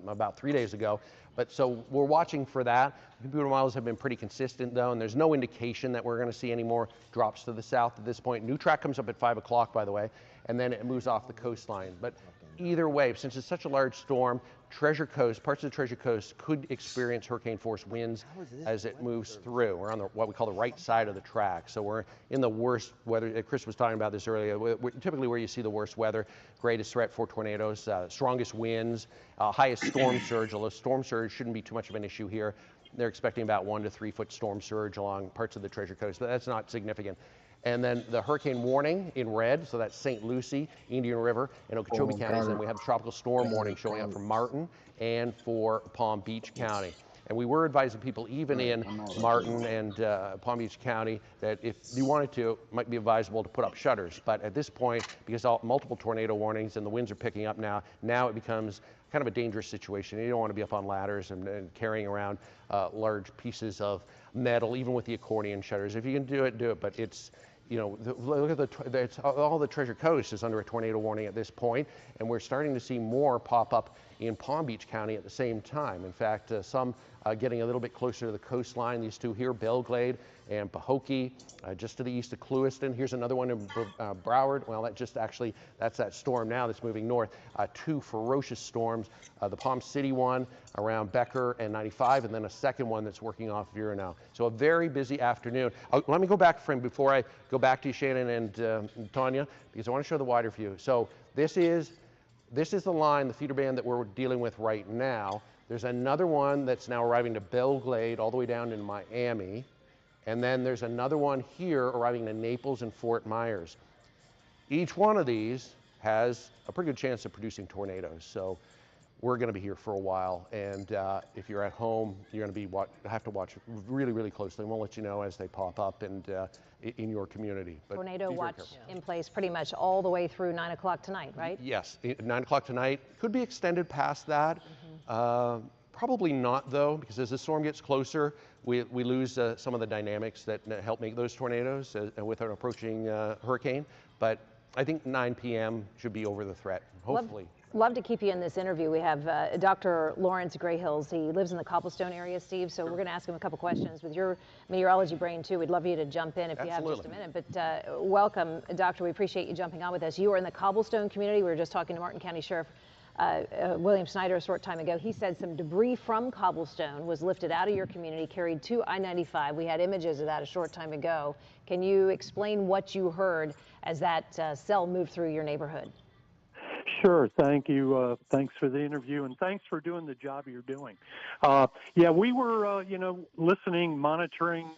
about 3 days ago. But so we're watching for that. Computer models have been pretty consistent, though, and there's no indication that we're going to see any more drops to the south at this point. New track comes up at 5 o'clock, by the way, and then it moves off the coastline. But either way, since it's such a large storm, Treasure Coast, parts of the Treasure Coast could experience hurricane force winds as it moves through. We're on what we call the right side of the track. So we're in the worst weather. Chris was talking about this earlier. We're typically where you see the worst weather, greatest threat for tornadoes, strongest winds, highest storm surge, although storm surge shouldn't be too much of an issue here. They're expecting about 1 to 3 foot storm surge along parts of the Treasure Coast, but that's not significant. And then the hurricane warning in red, so that's St. Lucie, Indian River, and Okeechobee counties. And we have the tropical storm warning showing up for Martin and for Palm Beach County. And we were advising people even in Martin and Palm Beach County that if you wanted to, it might be advisable to put up shutters. But at this point, because multiple tornado warnings and the winds are picking up now it becomes kind of a dangerous situation. You don't want to be up on ladders and carrying around large pieces of metal, even with the accordion shutters. If you can do it, do it. But it's, you know, look at all the Treasure Coast is under a tornado warning at this point, and we're starting to see more pop up in Palm Beach County at the same time. In fact, some getting a little bit closer to the coastline. These two here, Belglade and Pahokee, just to the east of Clewiston. Here's another one in Broward. Well, that's that storm now that's moving north. Two ferocious storms, the Palm City one around Becker and 95, and then a second one that's working off Vera now. So a very busy afternoon. Let me go back, friend, before I go back to you, Shannon and Tanya, because I want to show the wider view. So this is the line, the feeder band that we're dealing with right now. There's another one that's now arriving to Belglade all the way down in Miami. And then there's another one here arriving to Naples and Fort Myers. Each one of these has a pretty good chance of producing tornadoes. So we're going to be here for a while. And if you're at home, you're going to have to watch really, really closely. And we'll let you know as they pop up and in your community. But tornado watch in place pretty much all the way through 9 o'clock tonight, right? Yes, 9 o'clock tonight. Could be extended past that. Probably not, though, because as the storm gets closer, we lose some of the dynamics that help make those tornadoes with an approaching hurricane. But I think 9 p.m. should be over the threat, hopefully. Love to keep you in this interview. We have Dr. Lawrence Grayhills. He lives in the Cobblestone area, Steve, so we're going to ask him a couple questions. With your meteorology brain, too, we'd love you to jump in if you have just a minute. But welcome, Doctor. We appreciate you jumping on with us. You are in the Cobblestone community. We were just talking to Martin County Sheriff William Snyder a short time ago. He said some debris from Cobblestone was lifted out of your community, carried to I-95. We had images of that a short time ago. Can you explain what you heard as that cell moved through your neighborhood? Sure. Thank you. Thanks for the interview, and thanks for doing the job you're doing. Yeah, we were, listening, monitoring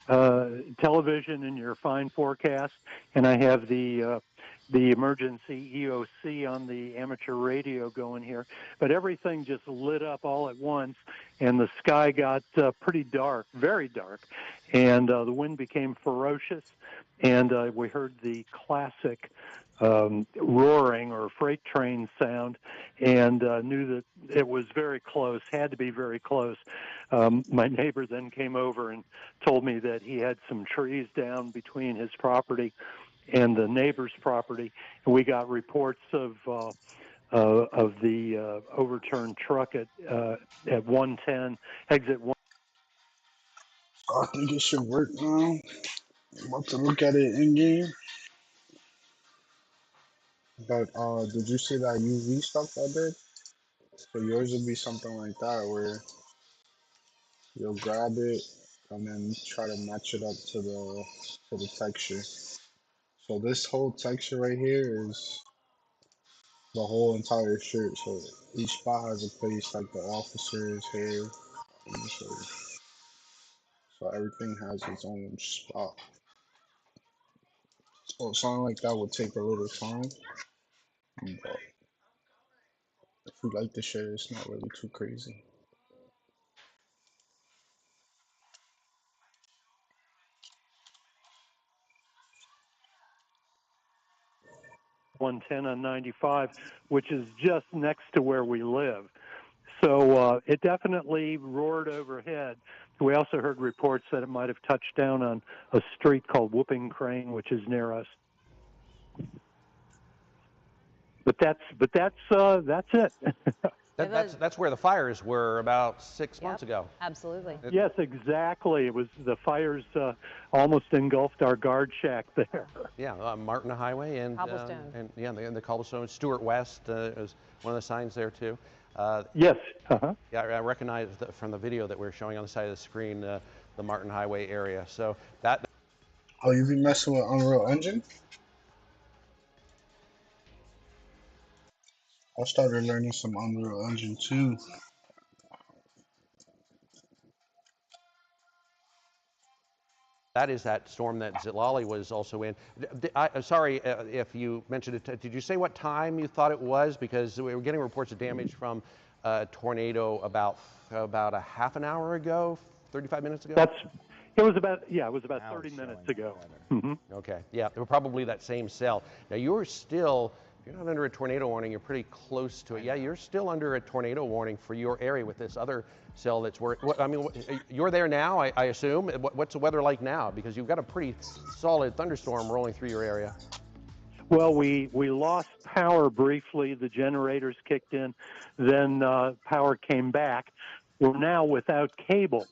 television in your fine forecast, and I have the emergency EOC on the amateur radio going here. But everything just lit up all at once, and the sky got pretty dark, very dark, and the wind became ferocious, and we heard the classic roaring or freight train sound, and knew that it was very close, had to be very close. My neighbor then came over and told me that he had some trees down between his property and the neighbor's property, and we got reports of the overturned truck at 110, exit 1. I think it should work now. I'm about to look at it in game. But did you see that UV stuff I did? So yours would be something like that, where you'll grab it and then try to match it up to the texture. So this whole texture right here is the whole entire shirt. So each spot has a place, like the officer's hair. Let me show you. So everything has its own spot. So something like that would take a little time. But if you like the shirt, it's not really too crazy. .110 on 95, which is just next to where we live. So it definitely roared overhead. We also heard reports that it might have touched down on a street called Whooping Crane, which is near us. But that's it. That's where the fires were about 6 months ago. Absolutely. Yes, exactly. It was the fires almost engulfed our guard shack there. Yeah, Martin Highway and Cobblestone. and the Cobblestone. Stewart West is one of the signs there too. Yes. Yeah, I recognize from the video that we're showing on the side of the screen the Martin Highway area. So that. Oh, you be messing with Unreal Engine? I started learning some Unreal Engine too. That is that storm that Zilali was also in. Sorry if you mentioned it. Did you say what time you thought it was? Because we were getting reports of damage from a tornado about a half an hour ago, 35 minutes ago? It was about 30 minutes ago. Okay, yeah, they were probably that same cell. Now you're not under a tornado warning, you're pretty close to it. Yeah, you're still under a tornado warning for your area with this other cell that's you're there now, I assume. What's the weather like now? Because you've got a pretty solid thunderstorm rolling through your area. Well, we lost power briefly. The generators kicked in. Then power came back. We're now without cable,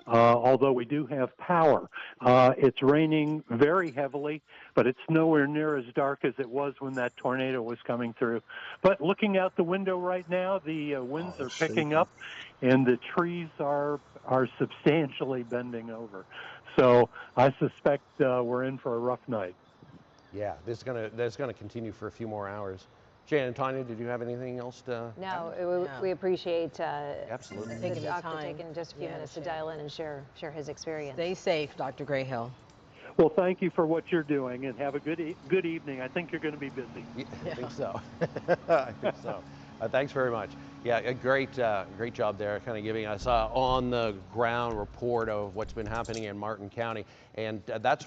although we do have power. It's raining very heavily, but it's nowhere near as dark as it was when that tornado was coming through. But looking out the window right now, the winds are picking up, and the trees are substantially bending over. So I suspect we're in for a rough night. Yeah, that's gonna continue for a few more hours. Jane and Tanya, did you have anything else to? No, we appreciate absolutely the doctor taking just a few minutes to dial in and share his experience. Stay safe, Dr. Grayhill. Well, thank you for what you're doing, and have a good evening. I think you're going to be busy. I think so. I think so. Thanks very much. Yeah, a great job there, kind of giving us on the ground report of what's been happening in Martin County, and that's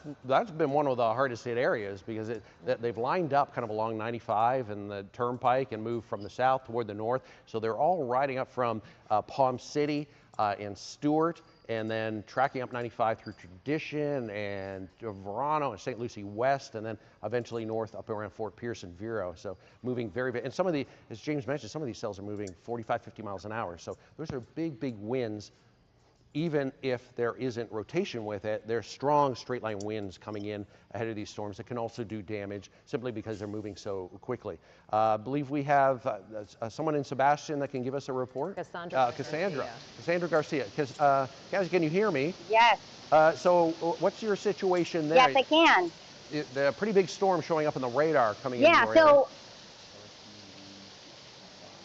been one of the hardest hit areas because they've lined up kind of along 95 and the Turnpike and moved from the south toward the north. So they're all riding up from Palm City and Stewart, and then tracking up 95 through Tradition and Verano and St. Lucie West, and then eventually north up around Fort Pierce and Vero. So moving very, and some of the, as James mentioned, some of these cells are moving 45, 50 miles an hour. So those are big, big winds. Even if there isn't rotation with it, there's strong straight line winds coming in ahead of these storms that can also do damage simply because they're moving so quickly. I believe we have someone in Sebastian that can give us a report. Cassandra Garcia. Guys, can you hear me? Yes. So what's your situation there? Yes, I can. The pretty big storm showing up on the radar coming in.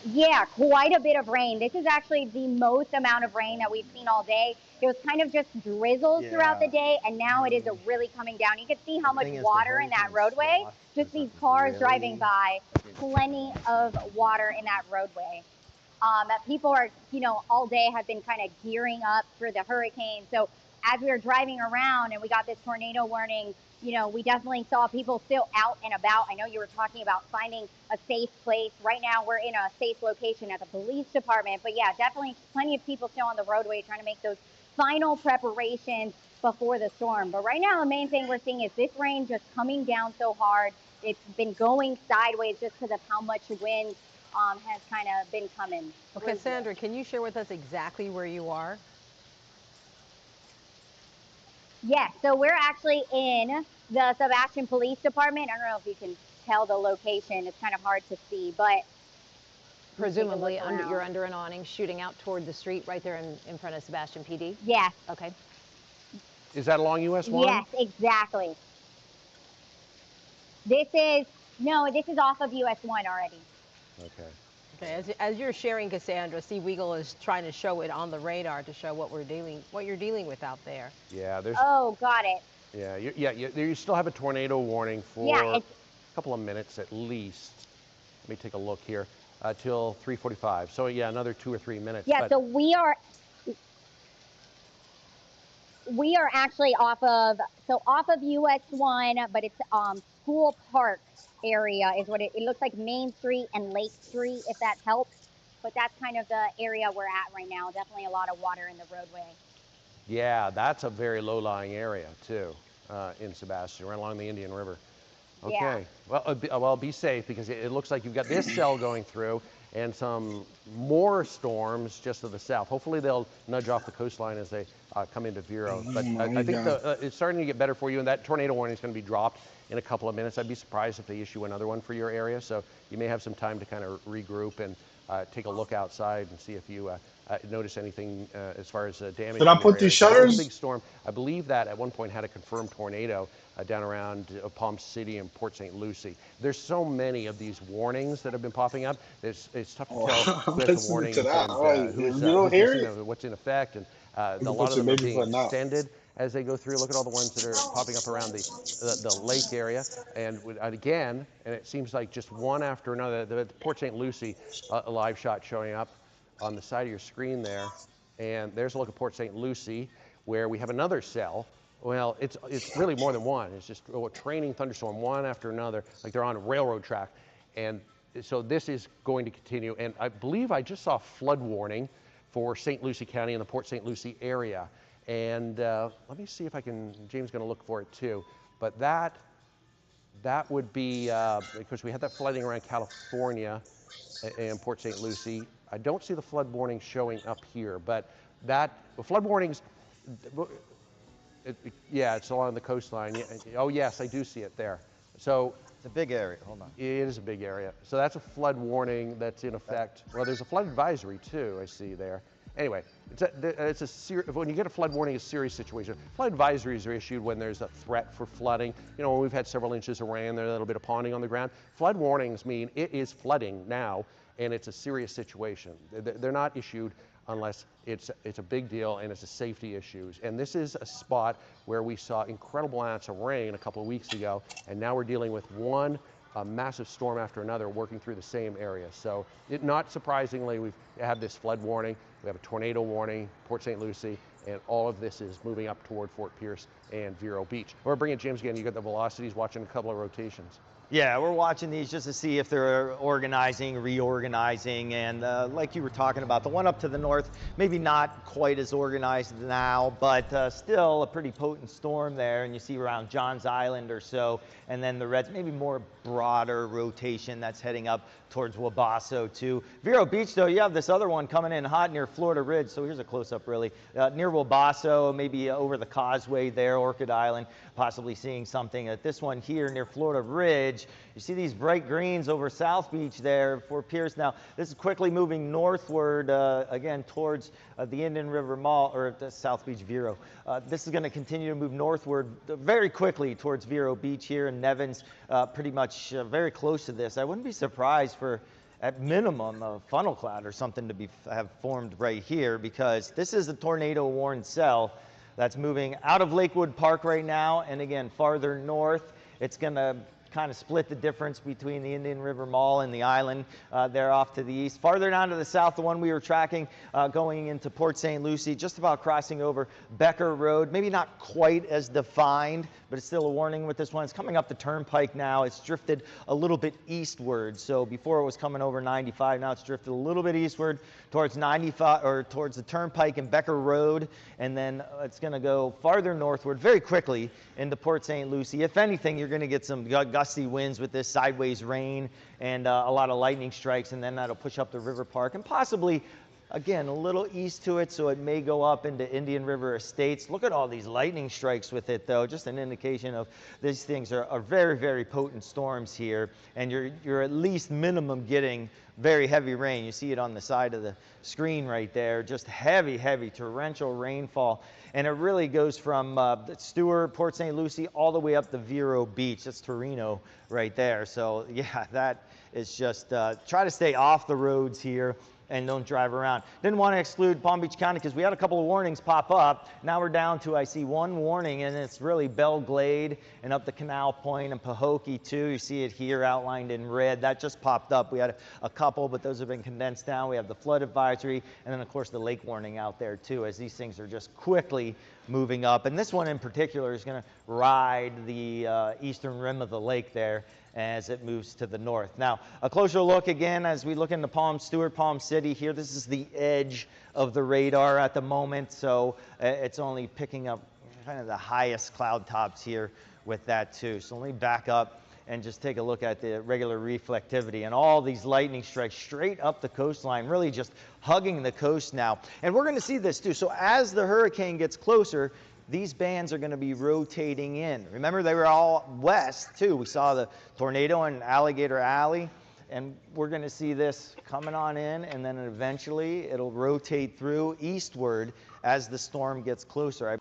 Yeah, quite a bit of rain. This is actually the most amount of rain that we've seen all day. It was kind of just drizzles throughout the day, and now it is really coming down. You can see how much water in that roadway. Just these cars driving by, plenty of water in that roadway. People are, all day have been kind of gearing up for the hurricane. So as we were driving around and we got this tornado warning, we definitely saw people still out and about. I know you were talking about finding a safe place. Right now, we're in a safe location at the police department. But yeah, definitely plenty of people still on the roadway trying to make those final preparations before the storm. But right now, the main thing we're seeing is this rain just coming down so hard. It's been going sideways just because of how much wind has kind of been coming. Okay, Sandra, can you share with us exactly where you are? Yes, so we're actually in the Sebastian Police Department. I don't know if you can tell the location. It's kind of hard to see, but presumably you're under an awning shooting out toward the street right there in front of Sebastian PD? Yes. Okay. Is that along US 1? Yes, exactly. This is off of US 1 already. Okay. Okay, as you're sharing, Cassandra, Steve Weagle is trying to show it on the radar to show what you're dealing with out there. Yeah, there's. Oh, got it. Yeah, you still have a tornado warning for a couple of minutes at least. Let me take a look here till 3:45. So yeah, another 2 or 3 minutes. Yeah, so we are actually off of US 1, but it's School Park area is what it looks like. Main Street and Lake Street, if that helps. But that's kind of the area we're at right now. Definitely a lot of water in the roadway. Yeah, that's a very low-lying area too in Sebastian, right along the Indian River. Okay. Yeah. Well, be safe because it looks like you've got this cell going through and some more storms just to the south. Hopefully they'll nudge off the coastline as they come into Vero. But I think it's starting to get better for you, and that tornado warning is going to be dropped in a couple of minutes. I'd be surprised if they issue another one for your area, so you may have some time to kind of regroup and take a look outside and see if you notice anything as far as damage. Did I put these It was shutters? a big storm. I believe that at one point had a confirmed tornado down around Palm City and Port St. Lucie. There's so many of these warnings that have been popping up. It's tough to tell who has the warnings and who's missing, what's in effect, and a lot of them are being extended as they go through. Look at all the ones that are popping up around the lake area. And again, and it seems like just one after another, the Port St. Lucie a live shot showing up on the side of your screen there. And there's a look at Port St. Lucie, where we have another cell. Well, it's really more than one. It's just a training thunderstorm, one after another, like they're on a railroad track. And so this is going to continue. And I believe I just saw a flood warning for St. Lucie County and the Port St. Lucie area. And let me see if I can, James is going to look for it too. But that would be, because we had that flooding around California and Port St. Lucie. I don't see the flood warning showing up here, but the flood warnings, yeah, it's along the coastline. Yeah, oh yes, I do see it there. So it's a big area, hold on. It is a big area. So that's a flood warning that's in effect. Well, there's a flood advisory too, I see there. Anyway, when you get a flood warning, it's a serious situation. Flood advisories are issued when there's a threat for flooding. You know, when we've had several inches of rain, there's a little bit of ponding on the ground. Flood warnings mean it is flooding now, and it's a serious situation. They're not issued unless it's a big deal and it's a safety issue. And this is a spot where we saw incredible amounts of rain a couple of weeks ago, and now we're dealing with a massive storm after another working through the same area. So not surprisingly, we have this flood warning, we have a tornado warning, Port St. Lucie, and all of this is moving up toward Fort Pierce and Vero Beach. We're bringing James again. You got the velocities, watching a couple of rotations. Yeah, we're watching these just to see if they're organizing, reorganizing, and like you were talking about, the one up to the north, maybe not quite as organized now, but still a pretty potent storm there, and you see around Johns Island or so, and then the reds, maybe more broader rotation that's heading up towards Wabasso too. Vero Beach though, you have this other one coming in hot near Florida Ridge, so here's a close-up really. Near Wabasso, maybe over the causeway there, Orchid Island, possibly seeing something. At this one here near Florida Ridge, you see these bright greens over South Beach there, Fort Pierce. Now, this is quickly moving northward, again, towards the Indian River Mall, or the South Beach Vero. This is going to continue to move northward very quickly towards Vero Beach here, and Nevins pretty much very close to this. I wouldn't be surprised for, at minimum, a funnel cloud or something to have formed right here, because this is a tornado-warned cell that's moving out of Lakewood Park right now, and again, farther north. It's going to kind of split the difference between the Indian River Mall and the island there off to the east. Farther down to the south, the one we were tracking going into Port St. Lucie, just about crossing over Becker Road. Maybe not quite as defined, but it's still a warning with this one. It's coming up the turnpike now. It's drifted a little bit eastward. So before it was coming over 95, now it's drifted a little bit eastward towards 95, or towards the turnpike and Becker Road, and then it's going to go farther northward very quickly into Port St. Lucie. If anything, you're going to get some gusty winds with this sideways rain and a lot of lightning strikes, and then that'll push up to River Park and possibly, again, a little east to it, so it may go up into Indian River Estates. Look at all these lightning strikes with it, though. Just an indication of these things are very, very potent storms here, and you're at least minimum getting very heavy rain. You see it on the side of the screen right there. Just heavy, heavy torrential rainfall. And it really goes from Stewart, Port St. Lucie, all the way up to Vero Beach. That's Torino right there. So, yeah, that is just try to stay off the roads here and don't drive around. Didn't want to exclude Palm Beach County because we had a couple of warnings pop up. Now we're down to, I see, one warning, and it's really Belle Glade and up the Canal Point and Pahokee too. You see it here outlined in red. That just popped up. We had a couple, but those have been condensed down. We have the flood advisory, and then of course the lake warning out there too, as these things are just quickly moving up. And this one in particular is going to ride the eastern rim of the lake there as it moves to the north. Now, a closer look again as we look into Palm Stewart, Palm City here. This is the edge of the radar at the moment, so it's only picking up kind of the highest cloud tops here with that too. So let me back up and just take a look at the regular reflectivity and all these lightning strikes straight up the coastline, really just hugging the coast now. And we're going to see this too. So as the hurricane gets closer, these bands are going to be rotating in. Remember, they were all west too. We saw the tornado in Alligator Alley, And we're going to see this coming on in, and then eventually it'll rotate through eastward as the storm gets closer.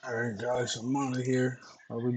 All right, guys, I'm out of here. I'll be